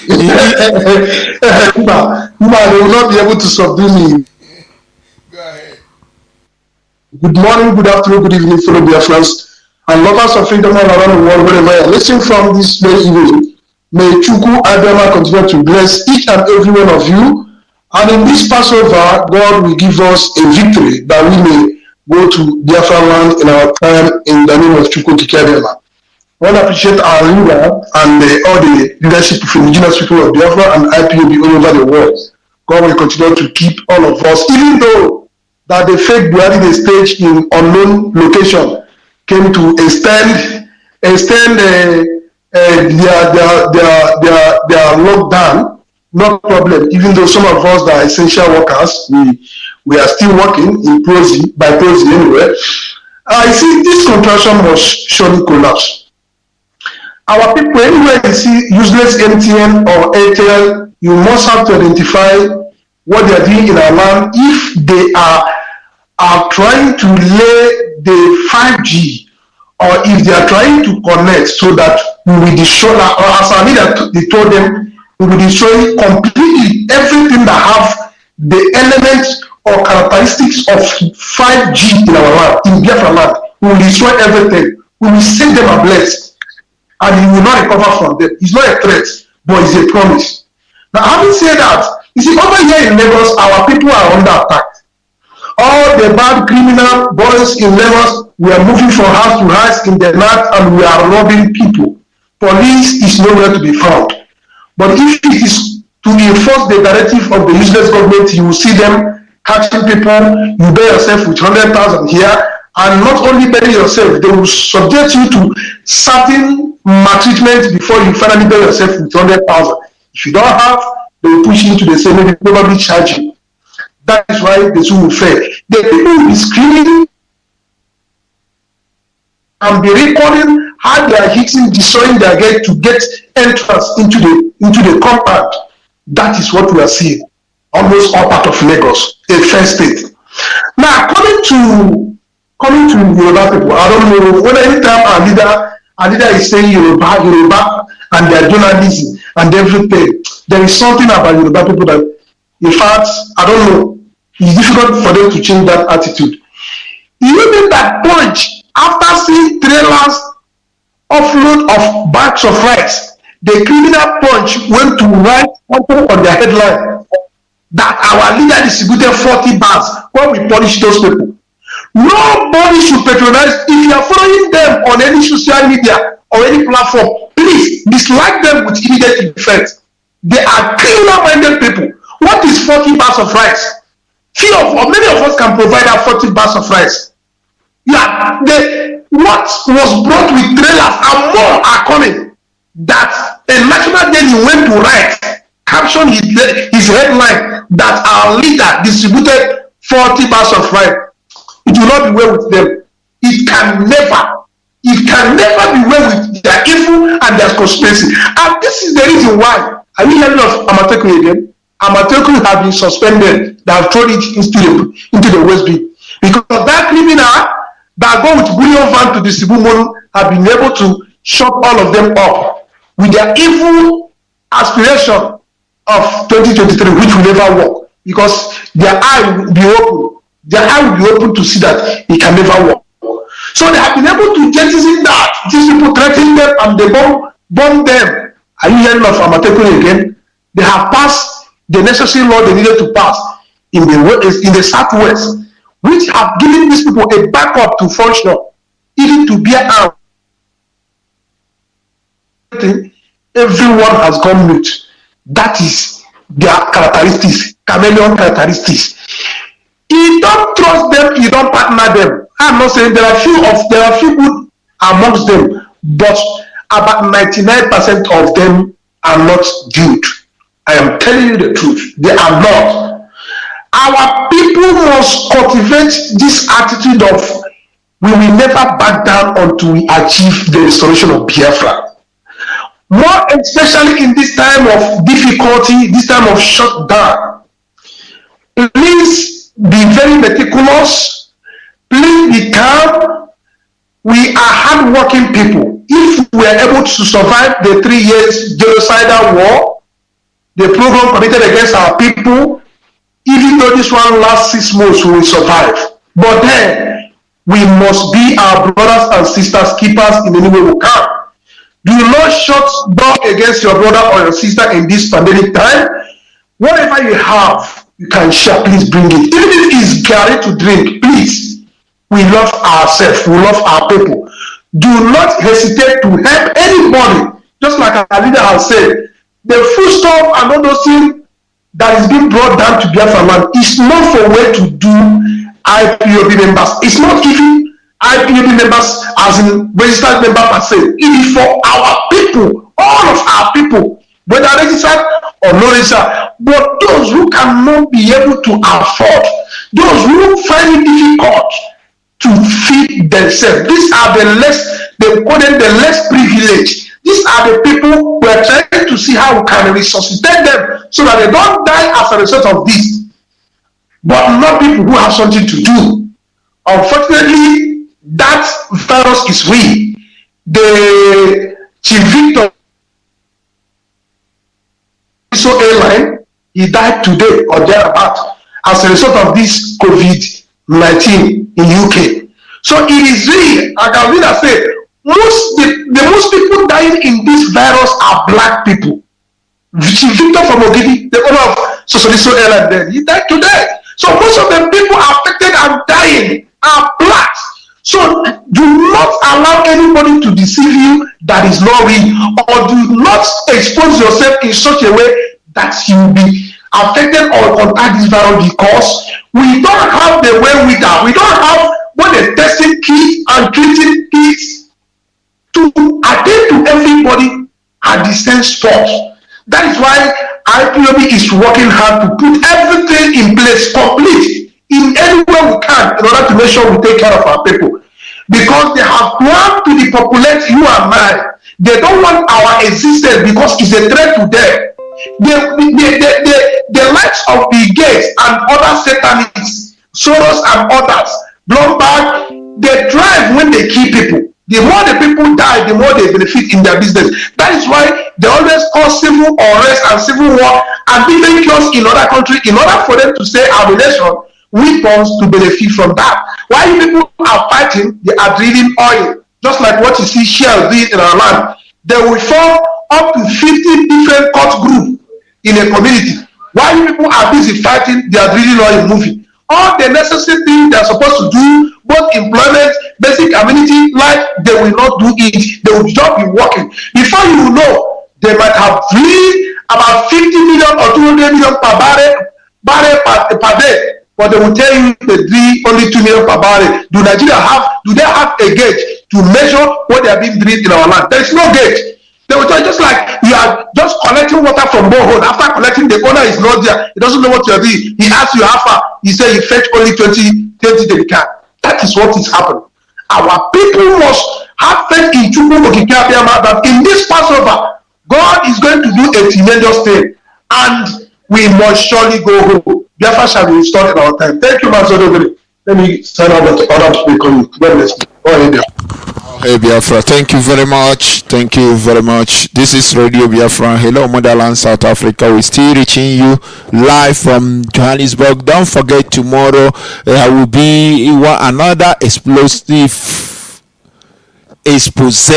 They will not be able to subdue me. Go ahead. Good morning, good afternoon, good evening, fellow Biafrans and lovers of freedom all around the world, wherever you are listening from this very evening. May Chukwu Adama continue to bless each and every one of you. And in this Passover, God will give us a victory that we may go to Biafra land in our time in the name of Chukwu Adama. I want to appreciate our leader and all the leadership of indigenous people of Biafra and IPOB all over the world. God will continue to keep all of us, even though that the fake Buhari they staged in unknown location came to extend their lockdown, no problem. Even though some of us that are essential workers, we are still working by proxy anyway. I see this contraction must surely collapse. Our people, anywhere you see useless MTN or Airtel, you must have to identify what they are doing in our land, if they are trying to lay the 5G, or if they are trying to connect so that we will destroy, or as our leader they told them, we will destroy completely everything that have the elements or characteristics of 5G in our land, in Biafra land. We will destroy everything. We will set them ablaze, and we will not recover from them. It's not a threat, but it's a promise. Now, having said that, you see, over here in Lagos, our people are under attack. All the bad criminal boys in Lagos, we are moving from house to house in the night and we are robbing people. Police is nowhere to be found. But if it is to enforce the directive of the useless government, you will see them catching people. You bear yourself with 100,000 here, and not only bury yourself, they will subject you to certain maltreatment before you finally bury yourself with 100,000. If you don't have, they will push you into the same, maybe probably charge you. That is why the zoo will fail. The people will be screaming and be recording how they are hitting, destroying their gate to get entrance into the compound. That is what we are seeing. Almost all part of Lagos, a fair state. Now, coming to Yoruba people, I don't know when anytime our leader is saying Yoruba and their journalism and everything, there is something about Yoruba people that, in fact, I don't know, it's difficult for them to change that attitude. Even that Punch, after seeing trailers offload of bags of rice, the criminal Punch went to write something on their headline that our leader distributed 40 bags when we punish those people. Nobody should patronize. If you are following them on any social media or any platform, please dislike them with immediate effect. They are criminal-minded people. What is 40 bags of rice? Many of us can provide our 40 bags of rice. Yeah, what was brought with trailers and more are coming. That a national daily went to write, caption his headline that our leader distributed 40 bags of rice. It will not be well with them. It can never be well with their evil and their conspiracy. And this is the reason why. Are you hearing of Amateku again? Amateku have been suspended. They have thrown it into the West Bay. Because that criminal that go with bullion van to distribute money have been able to shut all of them up with their evil aspiration of 2023, which will never work. Because their eye will be open. Their eye will be open to see that it can never work. So they have been able to jettison that. These people threaten them and they bomb them. Are you hearing of Amateku again? They have passed the necessary law they needed to pass in the Southwest, which have given these people a backup to function, even to bear arms. Everyone has gone mute. That is their characteristics, chameleon characteristics. You don't trust them, you don't partner them. I'm not saying there are few good amongst them, but about 99% of them are not good. I am telling you the truth. They are not. Our people must cultivate this attitude of we will never back down until we achieve the restoration of Biafra. More especially in this time of difficulty, this time of shutdown. Please be very meticulous. Please be calm. We are hardworking people. If we are able to survive the 3 years genocidal war, the program committed against our people, even though this one lasts 6 months, we will survive. But then, we must be our brothers and sisters keepers in any way we can. Do not shut door against your brother or your sister in this pandemic time. Whatever you have, you can share, please bring it. Even if it's Gary to drink, please. We love ourselves, we love our people. Do not hesitate to help anybody. Just like our leader has said, the foodstuff and all those things that is being brought down to Biafra land is not for where to do IPOB members. It's not even IPOB members as in registered member per se. It is for our people, all of our people, whether registered or not registered. But those who cannot be able to afford, those who find it difficult to feed themselves, these are the less privileged. These are the people we are trying to see how we can resuscitate them so that they don't die as a result of this. But not people who have something to do. Unfortunately, that virus is real. The Chief Victor airline, he died today or thereabout as a result of this COVID-19 in UK. So it is real. I can really say the most people dying in this virus are black people. Chief Victor from Ogidi, the owner of Socialist Airline, then he died today. So most of the people affected and dying are blacks. So do not allow anybody to deceive you that is not real, or do not expose yourself in such a way that you will be affected or contact this virus, because we don't have the wherewithal. We don't have what the testing kits and treating kits to attend to everybody at the same spot. That is why IPOB is working hard to put everything in place, complete, in any way we can, in order to make sure we take care of our people. Because they have planned to depopulate you and I. They don't want our existence because it's a threat to them. The likes of the Gates and other Satanists, Soros and others, Bloomberg, they drive when they kill people. The more the people die, the more they benefit in their business. That is why they always cause civil unrest and civil war and different chaos in other countries in order for them to say our nation weapons to benefit from that. While people are fighting, they are drilling oil, just like what you see Shell doing in our land. They will form up to 50 different cult groups in a community. While people are busy fighting, they are drilling oil moving. All the necessary things they are supposed to do, both employment, basic amenity, life, they will not do it. They will just be working. Before you know, they might have drilled about 50 million or 200 million per barrel per day. But they will tell you they drill only 2 million per barrel. Do they have a gauge to measure what they are being drilled in our land? There is no gauge. They will tell you just like you are just collecting water from borehole. After collecting, the owner is not there. He doesn't know what you are doing. He asks you how far. He said you fetch only 20 jerrycan. That is what is happening. Our people must have faith in Chukwu Okike-Abiyama that in this Passover, God is going to do a tremendous thing, and we must surely go home. Biafra shall be restored in our time. Thank you, Mazi Oduogele. Let me sign out the other speaker. God bless you. Go ahead, Hey Biafra, thank you very much. Thank you very much. This is Radio Biafra. Hello, Motherland, South Africa. We're still reaching you live from Johannesburg. Don't forget, tomorrow there will be another explosive expose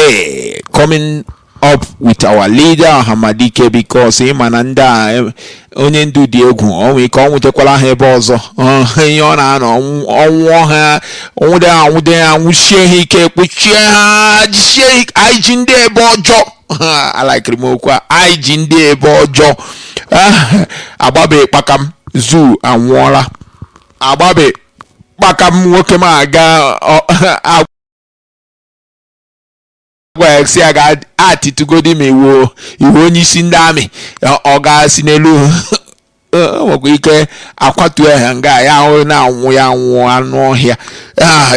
coming up with our leader Hamadike, because him and onye ndu dị egwu onwe ike ọnwụtekwala ha ebe ọzọ ihe ọ na-anọ ọnwụọ ha anwụchie ha ike kpuchie ha jisie anyị ji ndị ebe ọjọọ alakịrị m okwu a anyị ji ndị ebe ọjọọ agbabe kpakam zoo anwụọla agbabe kpakam nwoke m aga si aga atitugodi ma iwu onye isi ndị amị ọ ga-si n'elu nwekwa ike akwatu ha nga ya ahụ na-anwụ ya anwụ anụ ọhịa.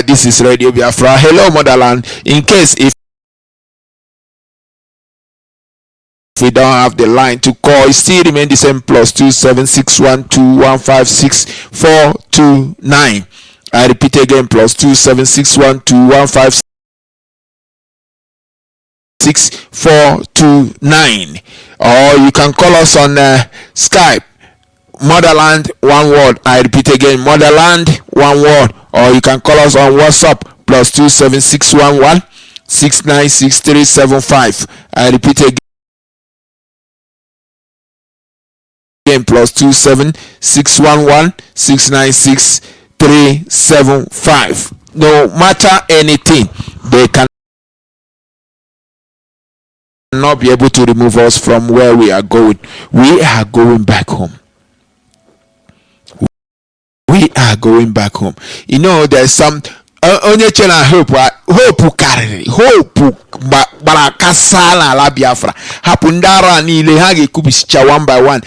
This is Radio Biafra. Hello Motherland. In case if we don't have the line to call, it still remain the same, +27612156429. I repeat again, +27612156429. 6429, or you can call us on Skype, Motherland one word. I repeat again, Motherland one word, or you can call us on WhatsApp +27611 696375. I repeat again, +27611 696375. No matter anything, they can not be able to remove us from where we are going. We are going back home. We are going back home. You know, there's some onye chena hope karịrị hope barakasala ala Biafra hapụ ndị ara niile ha ga-ekubisicha one by one.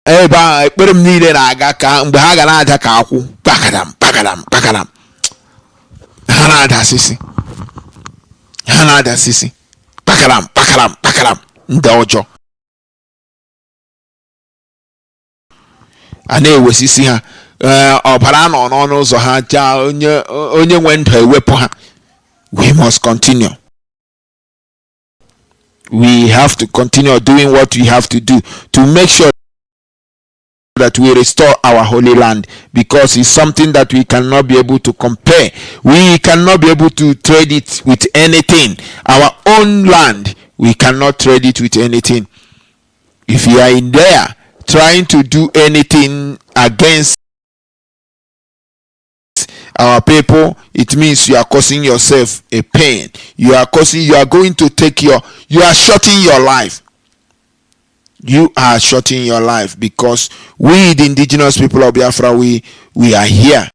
Ebe a ekpere m niile na-aga ka mgbe ha ga na-aja ka akwụ kpakadam ha na-ada asịsị. Hana da sisi. Pakaram. Ndojo. A na-ewe sisi ha ọbara nọ n'ọnụ ụzọ ha ja onye nwe ndụ ewepụ ha. We must continue. We have to continue doing what we have to do to make sure that we restore our holy land, because it's something that we cannot be able to compare. We cannot be able to trade it with anything. Our own land, we cannot trade it with anything. If you are in there trying to do anything against our people, it means you are causing yourself a pain. You are going to take you are shorting your life. You are shorting your life, because we, the indigenous people of Biafra, we are here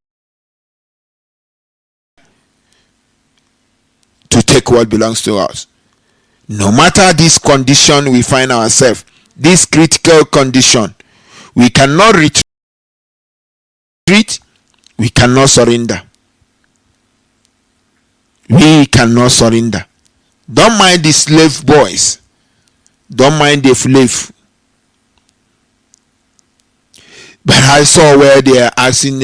to take what belongs to us. No matter this condition we find ourselves, this critical condition, we cannot retreat, we cannot surrender. We cannot surrender. Don't mind the slave boys. Don't mind the slave. But I saw where they are asking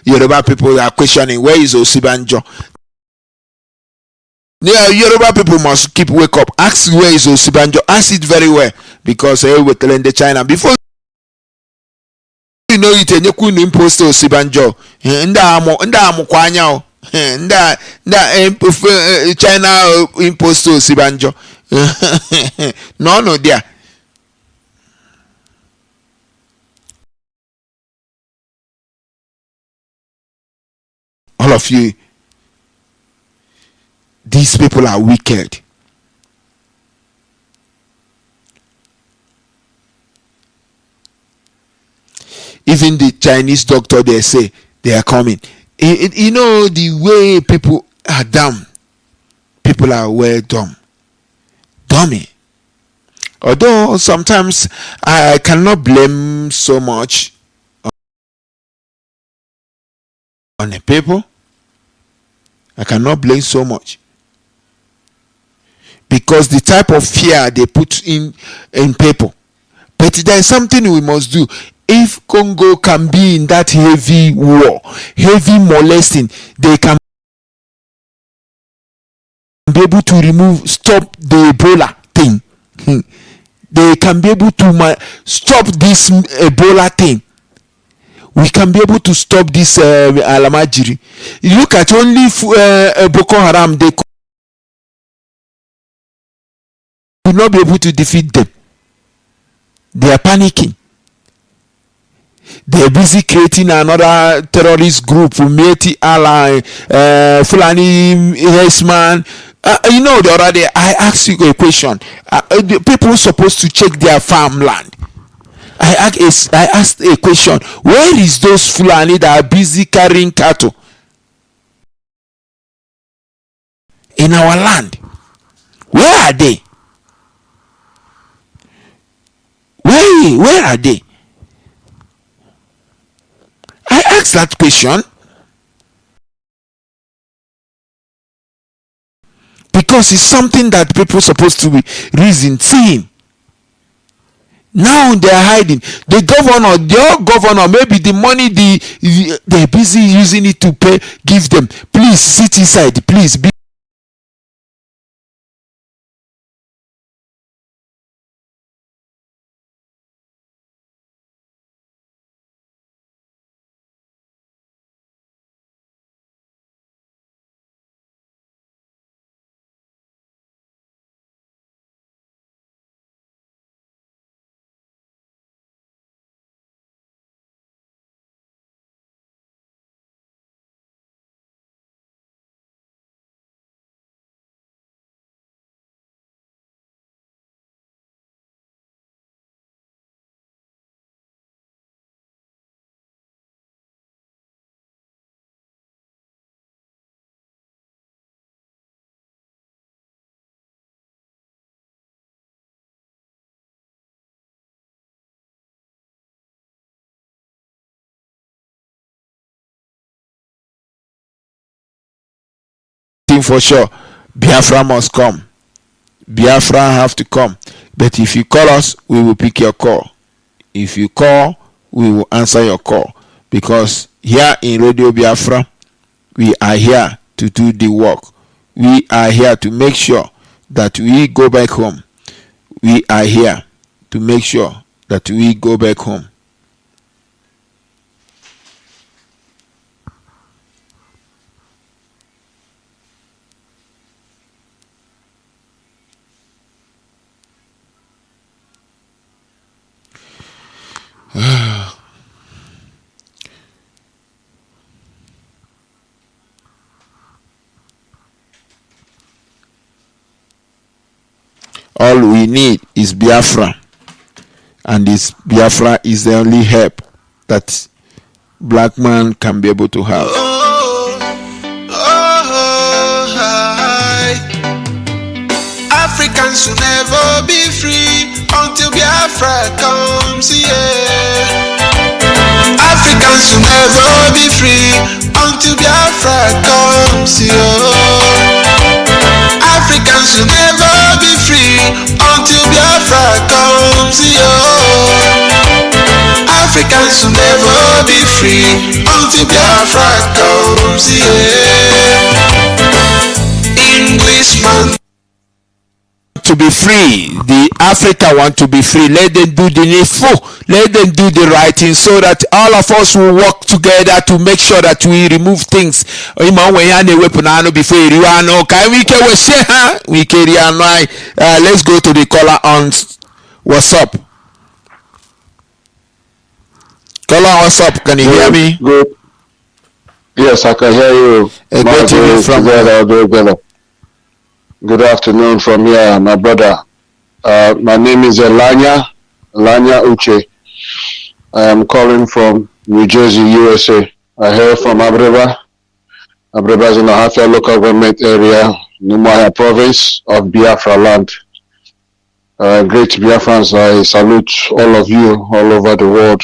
Yoruba people are questioning, where is Osibanjo? Yeah, Yoruba people must keep wake up. Ask where is Osibanjo. Ask it very well, because we're telling the China before you know it, and you couldn't impose Osibanjo. Nda kwanya nda China imposed Osibanjo. No there. All of you, these people are wicked. Even the Chinese doctor, they say they are coming. You know, the way people are dumb. People are well dumb. Dummy. Although sometimes I cannot blame so much on the people. I cannot blame so much, because the type of fear they put in people. But there is something we must do. If Congo can be in that heavy war, heavy molesting, they can be able to stop the Ebola thing. They can be able to stop this Ebola thing. We can be able to stop this Alamajiri. You look at only Boko Haram, they could not be able to defeat them. They are panicking. They are busy creating another terrorist group, Meti Ally, Fulani Hesman. You know, the other day I asked you a question. The people supposed to check their farmland. I asked a question. Where is those Fulani that are busy carrying cattle in our land? Where are they? Where are they? I asked that question because it's something that people are supposed to be seeing. Now they are hiding. The governor, their governor, maybe the money they're busy using it to pay, give them. Please sit inside. Please be. For sure, Biafra must come. Biafra have to come. But if you call us, we will pick your call. If you call, we will answer your call. Because here in Radio Biafra, we are here to do the work. We are here to make sure that we go back home. We are here to make sure that we go back home. All we need is Biafra, and this Biafra is the only help that black man can be able to have. Africans will never be free until Biafra comes, yeah. Africans will never be free until Biafra comes, yeah. Africans will never be free until Biafra comes, yeah. Africans will never be free until Biafra comes, yeah. Englishman To be free, the Africa want to be free. Let them do the needful. Let them do the right thing, so that all of us will work together to make sure that we remove things. Let's go to the caller on WhatsApp. Caller, what's up? Can you hear me? Good. Yes, I can hear you. Mazi from Oduogele. Good afternoon from here, my brother. My name is Elanya Uche. I am calling from New Jersey, USA. I hail from Abreba. Abreba is in the Hafia local government area, Numaya province of Biafra land. Great Biafrans, I salute all of you all over the world.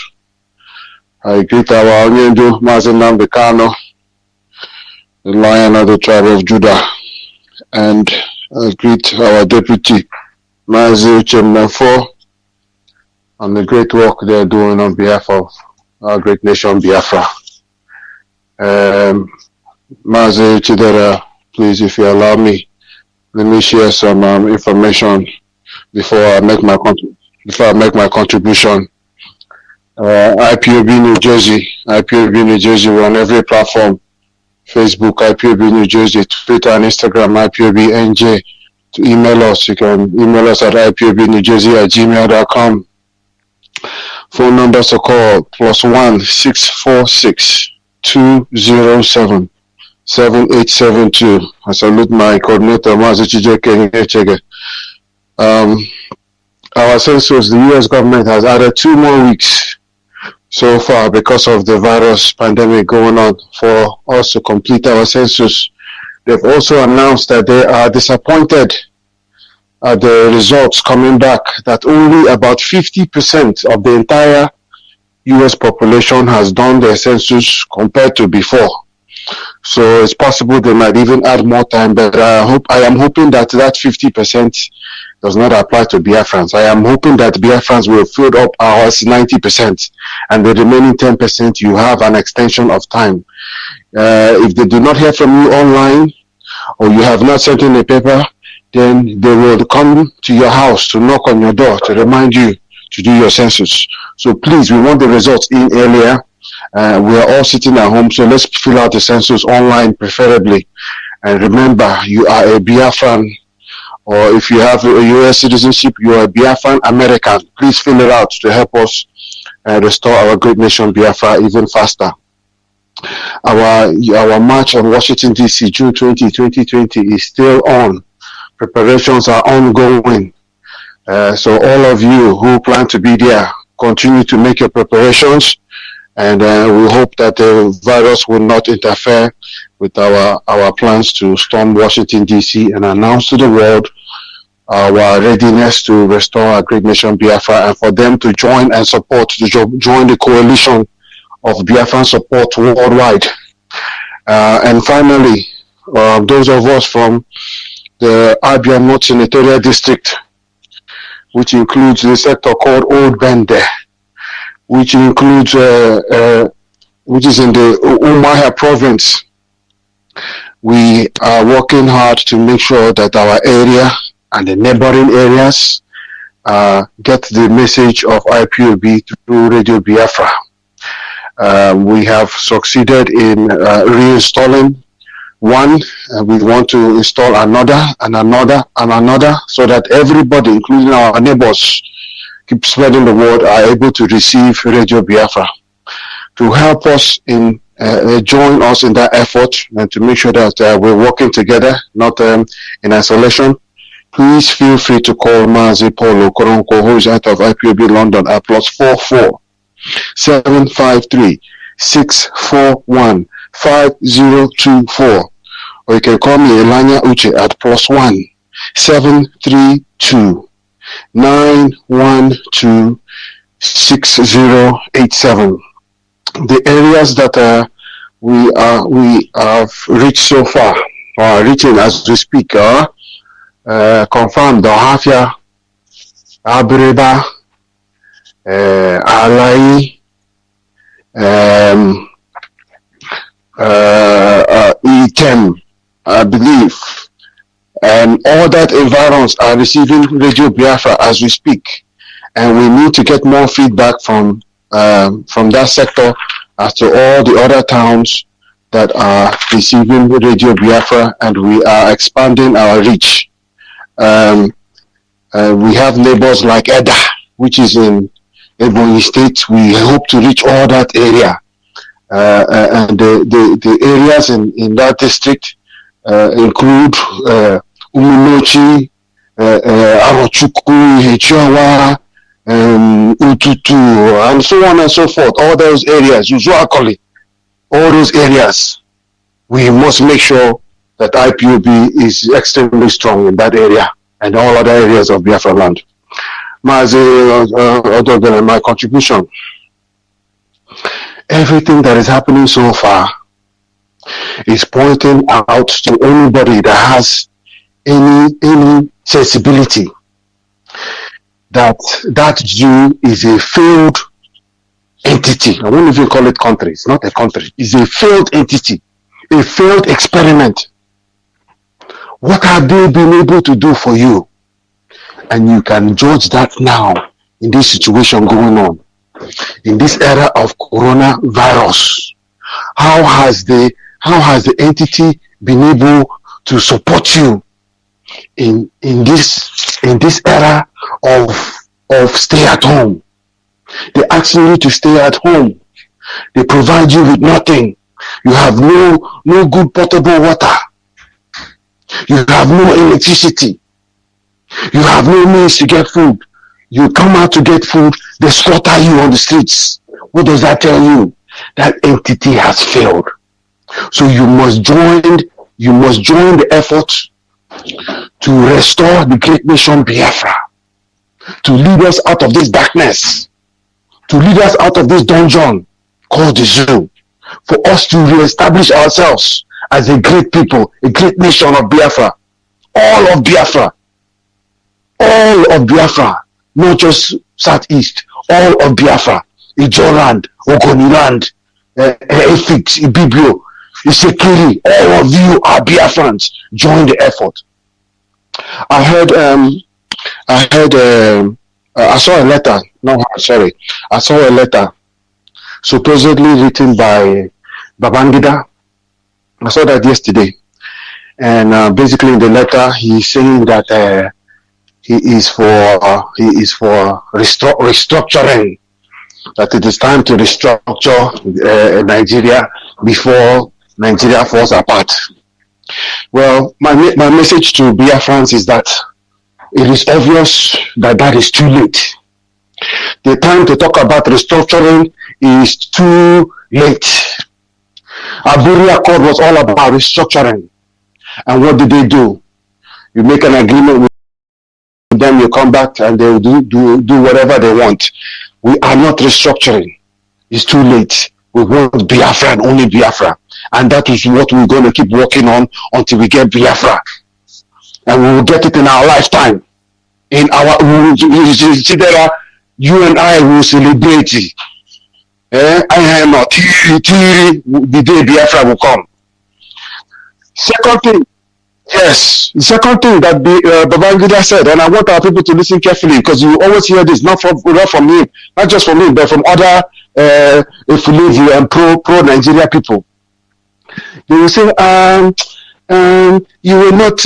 I greet our Onyendu Mazi Bekano, the Lion of the tribe of Judah. And I greet our deputy, Mazi Uchemnafo, on the great work they are doing on behalf of our great nation, Biafra. Mazi Chidera, please, if you allow me, let me share some information before I make my contribution. IPOB New Jersey, we're on every platform. Facebook, IPOB New Jersey, Twitter and Instagram, IPOB NJ. To email us, you can email us at ipobnewjersey@gmail.com. Phone numbers to call +1 646 207 7872. I salute my coordinator, Mazi Chijeke. Our census, the US government has added 2 more weeks so far because of the virus pandemic going on for us to complete our census. They've also announced that they are disappointed at the results coming back, that only about 50% of the entire US population has done their census compared to before. So it's possible they might even add more time, but I am hoping that 50% does not apply to Biafrans. I am hoping that Biafrans will fill up ours 90%, and the remaining 10% you have an extension of time. If they do not hear from you online, or you have not sent in a paper, then they will come to your house to knock on your door to remind you to do your census. So please, we want the results in earlier. We are all sitting at home, so let's fill out the census online preferably. And remember, you are a Biafran, or if you have a US citizenship, you are a Biafran American. Please fill it out to help us restore our great nation Biafra even faster. Our march on Washington, D.C., June 20, 2020 is still on. Preparations are ongoing. So all of you who plan to be there, continue to make your preparations, and we hope that the virus will not interfere with our plans to storm Washington, D.C. and announce to the world our readiness to restore our great nation Biafra, and for them to join and support, to join the coalition of Biafran support worldwide. And finally, those of us from the Abia North Senatorial District, which includes the sector called Old Bende, which includes which is in the Umuahia province. We are working hard to make sure that our area and the neighboring areas get the message of IPOB through Radio Biafra. We have succeeded in reinstalling one. We want to install another and another and another, so that everybody, including our neighbors, keep spreading the word, are able to receive Radio Biafra. To help us in join us in that effort and to make sure that we're working together, not in isolation, please feel free to call Mazi Polo Koronko, who is out of IPOB London, at +44 753 641 5024, or you can call me Elanya Uche at +1 732 912 6087. The areas that we have reached so far, or are reaching as we speak, are confirmed: Ohafia, Abreba, Alai, Item, I believe, and all that environs are receiving Radio Biafra as we speak, and we need to get more feedback from that sector as to all the other towns that are receiving Radio Biafra, and we are expanding our reach. We have neighbors like Eda, which is in Ebonyi State. We hope to reach all that area. And the areas in that district include Umunochi, Arochukwu, Hechiawa, Ututu, and so on and so forth. All those areas, usually, all those areas, we must make sure that IPOB is extremely strong in that area and all other areas of Biafra land. Mazi, Oduogele, my contribution. Everything that is happening so far is pointing out to anybody that has any sensibility that Jew is a failed entity. I won't even call it country. It's not a country. It's a failed entity, a failed experiment. What have they been able to do for you? And you can judge that now in this situation going on, in this era of coronavirus. How has the entity been able to support you in this era of stay at home? They asking you to stay at home. They provide you with nothing. You have no good potable water. You have no electricity. You have no means to get food. You come out to get food, they slaughter you on the streets. What does that tell you? That entity has failed. So you must join the effort to restore the great nation Biafra, to lead us out of this darkness, to lead us out of this dungeon called the zoo, for us to reestablish ourselves as a great people, a great nation of Biafra, all of Biafra, not just Southeast, all of Biafra, Ijoland, Ogoniland, Efik, Ibibio, Isekiri, all of you are Biafrans. Join the effort. I saw a letter. No, sorry. I saw a letter supposedly written by Babangida. I saw that yesterday. And basically in the letter, he's saying that he is for restructuring, that it is time to restructure Nigeria before Nigeria falls apart. Well, my message to Biafrans is that it is obvious that is too late. The time to talk about restructuring is too late. Aburi Accord was all about restructuring. And what did they do? You make an agreement with them, you come back and they will do whatever they want. We are not restructuring. It's too late. We want Biafra and only Biafra. And that is what we're going to keep working on until we get Biafra. and we will get it in our lifetime. In our Chidera, you and I will celebrate it. I am not the day Biafra will come. Second thing, yes, the second thing that Babangida said, and I want our people to listen carefully because you always hear this, not from him, not just from him, but from other Fulevu and pro Nigeria people. They will say, you will not,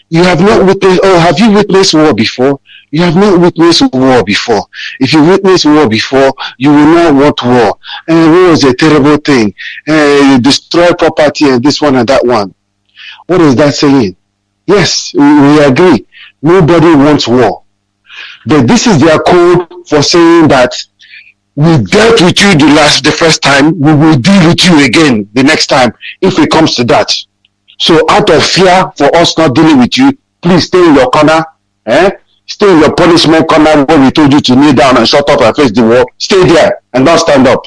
you have not witnessed, oh, have you witnessed war before? You have not witnessed war before. If you witness war before, you will not want war. And war is a terrible thing. You destroy property and this one and that one. What is that saying? Yes, we agree. Nobody wants war. But this is their code for saying that we dealt with you the first time, we will deal with you again the next time if it comes to that. So out of fear for us not dealing with you, please stay in your corner. Stay in your punishment corner where we told you to kneel down and shut up and face the wall. Stay there and don't stand up.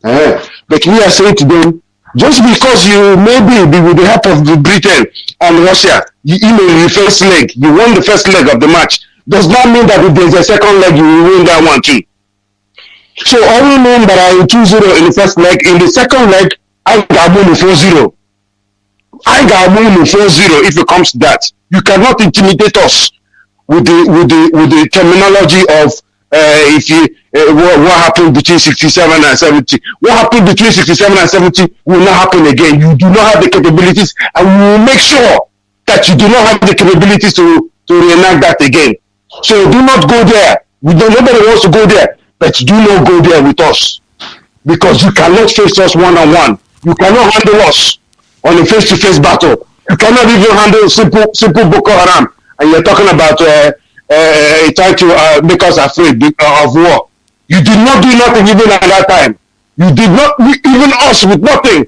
But we are saying to them, just because you maybe with the help of Britain and Russia, you the first leg, you won the first leg of the match, does not mean that if there's a second leg, you will win that one too. So all we mean that I 2-0 in the first leg, in the second leg, I got win 4-0. I got win 4-0 if it comes to that. You cannot intimidate us with the terminology of what happened between 67 and 70. What happened between 67 and 70 will not happen again. You do not have the capabilities, and we will make sure that you do not have the capabilities to reenact that again. So do not go there. Nobody wants to go there, but do not go there with us, because you cannot face us one-on-one. You cannot handle us on a face-to-face battle. You cannot even handle simple Boko Haram. And you're talking about trying to make us afraid of war. You did not do nothing even at that time. You did not, even us with nothing,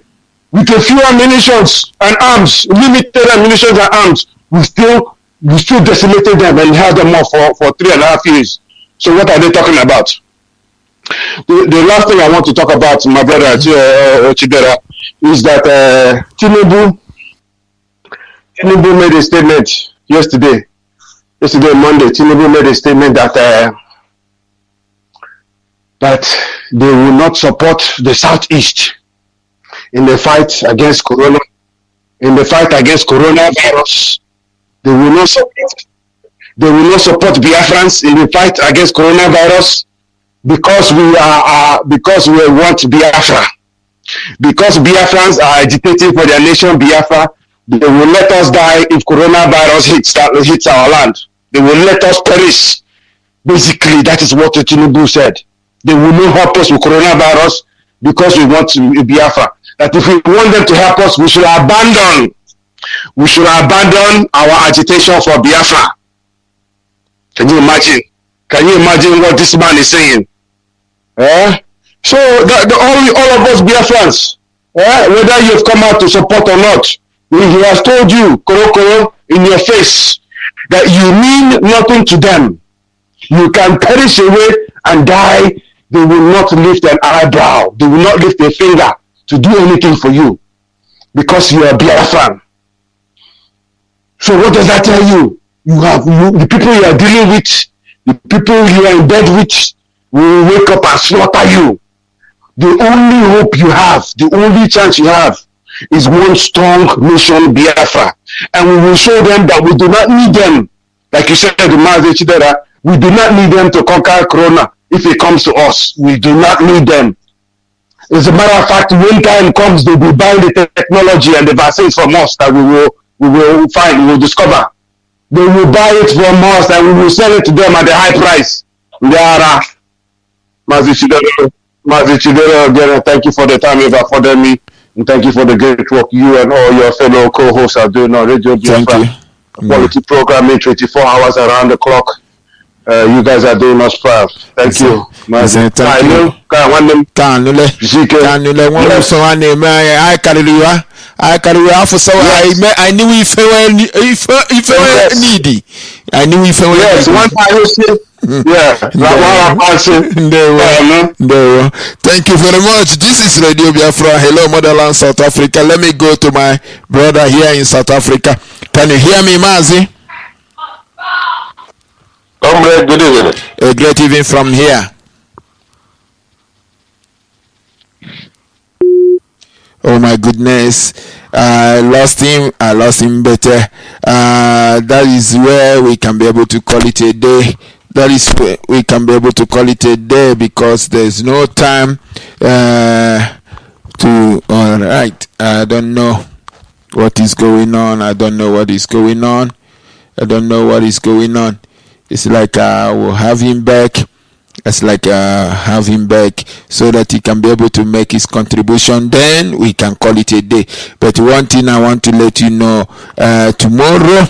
with a few ammunitions and arms, limited ammunitions and arms, we still decimated them and held them off for 3.5 years. So what are they talking about? The last thing I want to talk about, my brother Chidera, is that Tinubu made a statement yesterday, Monday. Tinubu made a statement that they will not support the Southeast in the fight against Corona. In the fight against coronavirus, they will not support Biafrans in the fight against coronavirus because we want Biafra. Because Biafrans are agitating for their nation, Biafra, they will let us die if coronavirus hits our land. They will let us perish. Basically, that is what Tinubu said. They will not help us with coronavirus because we want Biafra. That if we want them to help us, we should abandon our agitation for Biafra. Can you imagine? Can you imagine what this man is saying? So all of us Biafrans, whether you've come out to support or not, he has told you, Koro, in your face, that you mean nothing to them. You can perish away and die. They will not lift an eyebrow. They will not lift a finger to do anything for you because you are Biafran. So what does that tell you? The people you are dealing with, the people you are in bed with, will wake up and slaughter you. The only hope you have, the only chance you have, is one strong nation, Biafra. And we will show them that we do not need them. Like you said, Mazi, Chidera, we do not need them to conquer Corona. If it comes to us, we do not need them. As a matter of fact, when time comes, they will buy the technology and the vaccines from us that we will find, we will discover. They will buy it from us and we will sell it to them at a high price. Mazi Chidera, again, thank you for the time you've afforded me. And thank you for the great work you and all your fellow co-hosts are doing on Radio Biafra. Quality programming 24 hours around the clock. You guys are doing us proud. Thank you. Thank you. I knew if needy. I knew if yes, one time yeah. Thank you very much. This is Radio Biafra. Hello, Motherland, South Africa. Let me go to my brother here in South Africa. Can you hear me, Mazi? Comrade, good evening. A great evening from here. Oh my goodness, I lost him better. That is where we can be able to call it a day. That is where we can be able to call it a day, because there's no time to. All right, I don't know what is going on. I don't know what is going on. It's like I will have him back. It's like have him back so that he can be able to make his contribution. Then we can call it a day. But one thing I want to let you know, tomorrow,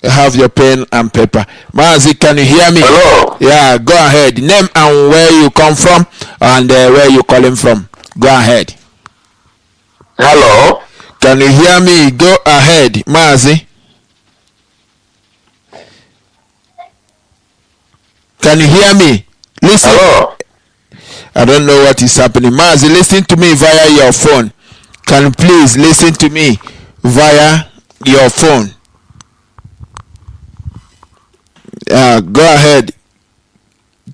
have your pen and paper. Mazi, can you hear me? Hello. Yeah, go ahead. Name and where you come from and where you calling from. Go ahead. Hello. Can you hear me? Go ahead, Mazi. Can you hear me? Listen. Hello. I don't know what is happening. Mazi, listen to me via your phone. Can you please listen to me via your phone? Go ahead.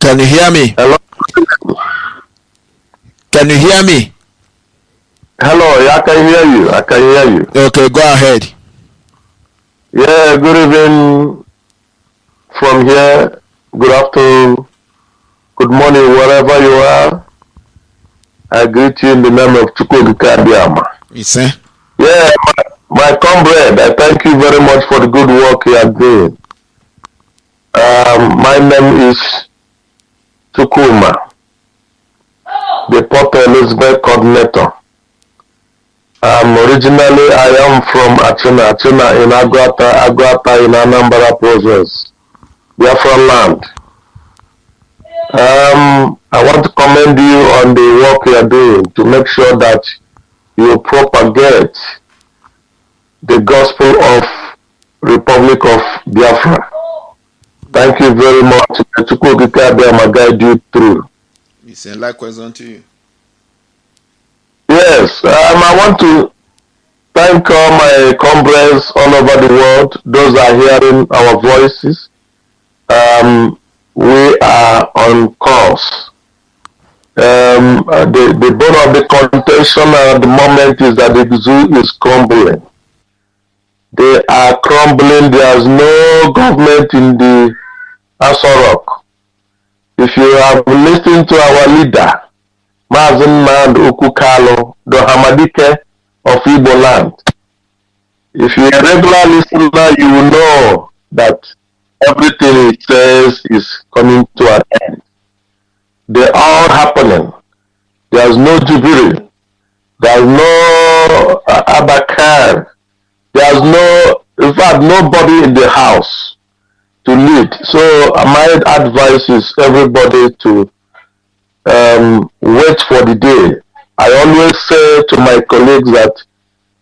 Can you hear me? Hello. Can you hear me? Hello. Yeah, I can hear you. Okay, go ahead. Yeah, good evening from here. Good afternoon. Good morning, wherever you are. I greet you in the name of Chukwuka. Listen. Yeah, my comrade, I thank you very much for the good work you are doing. My name is Chukuma, the Port Elizabeth coordinator. Originally, I am from Achina in Aguata in Anambra province, Biafra land. I want to commend you on the work you are doing to make sure that you propagate the gospel of Republic of Biafra. Thank you very much. Chukwuka Abiyama guide you through. Listen, likewise unto you. Yes, I want to thank all my comrades all over the world. Those are hearing our voices. We are on course. The bone of the contention at the moment is that the zoo is crumbling. They are crumbling. There is no government in the Aso Rock. If you have listened to our leader, Mazi Ukukalo, the Hamadike of Igbo land, if you're a regular listener, you will know that everything it says is coming to an end. They're all happening. There's no Jubilee. There's no Abakar. There's no, in fact, nobody in the house to lead. So my advice is everybody to wait for the day. I always say to my colleagues that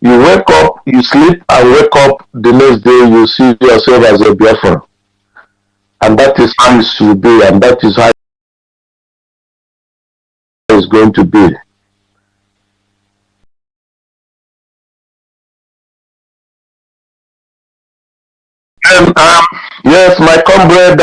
you wake up, you sleep, and wake up the next day, you see yourself as a Biafran. And that is how it should be, and that is how it's going to be. And yes, my comrade,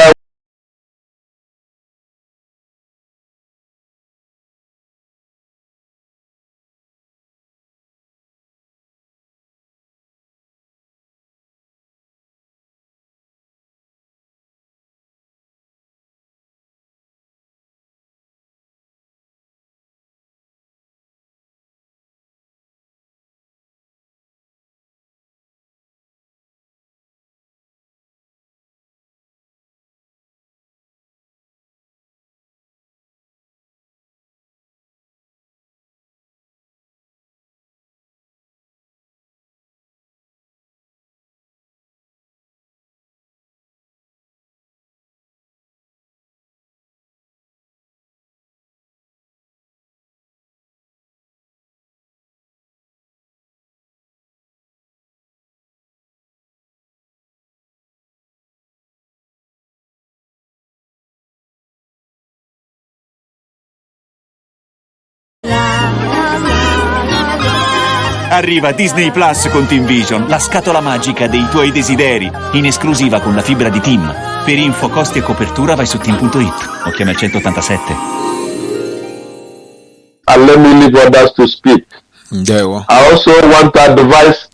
Arriva Disney Plus con Team Vision, la scatola magica dei tuoi desideri, in esclusiva con la fibra di Team. Per info, costi e copertura vai su team.it o chiama il 187. And let me leave others to speak. There we go. I also want to advise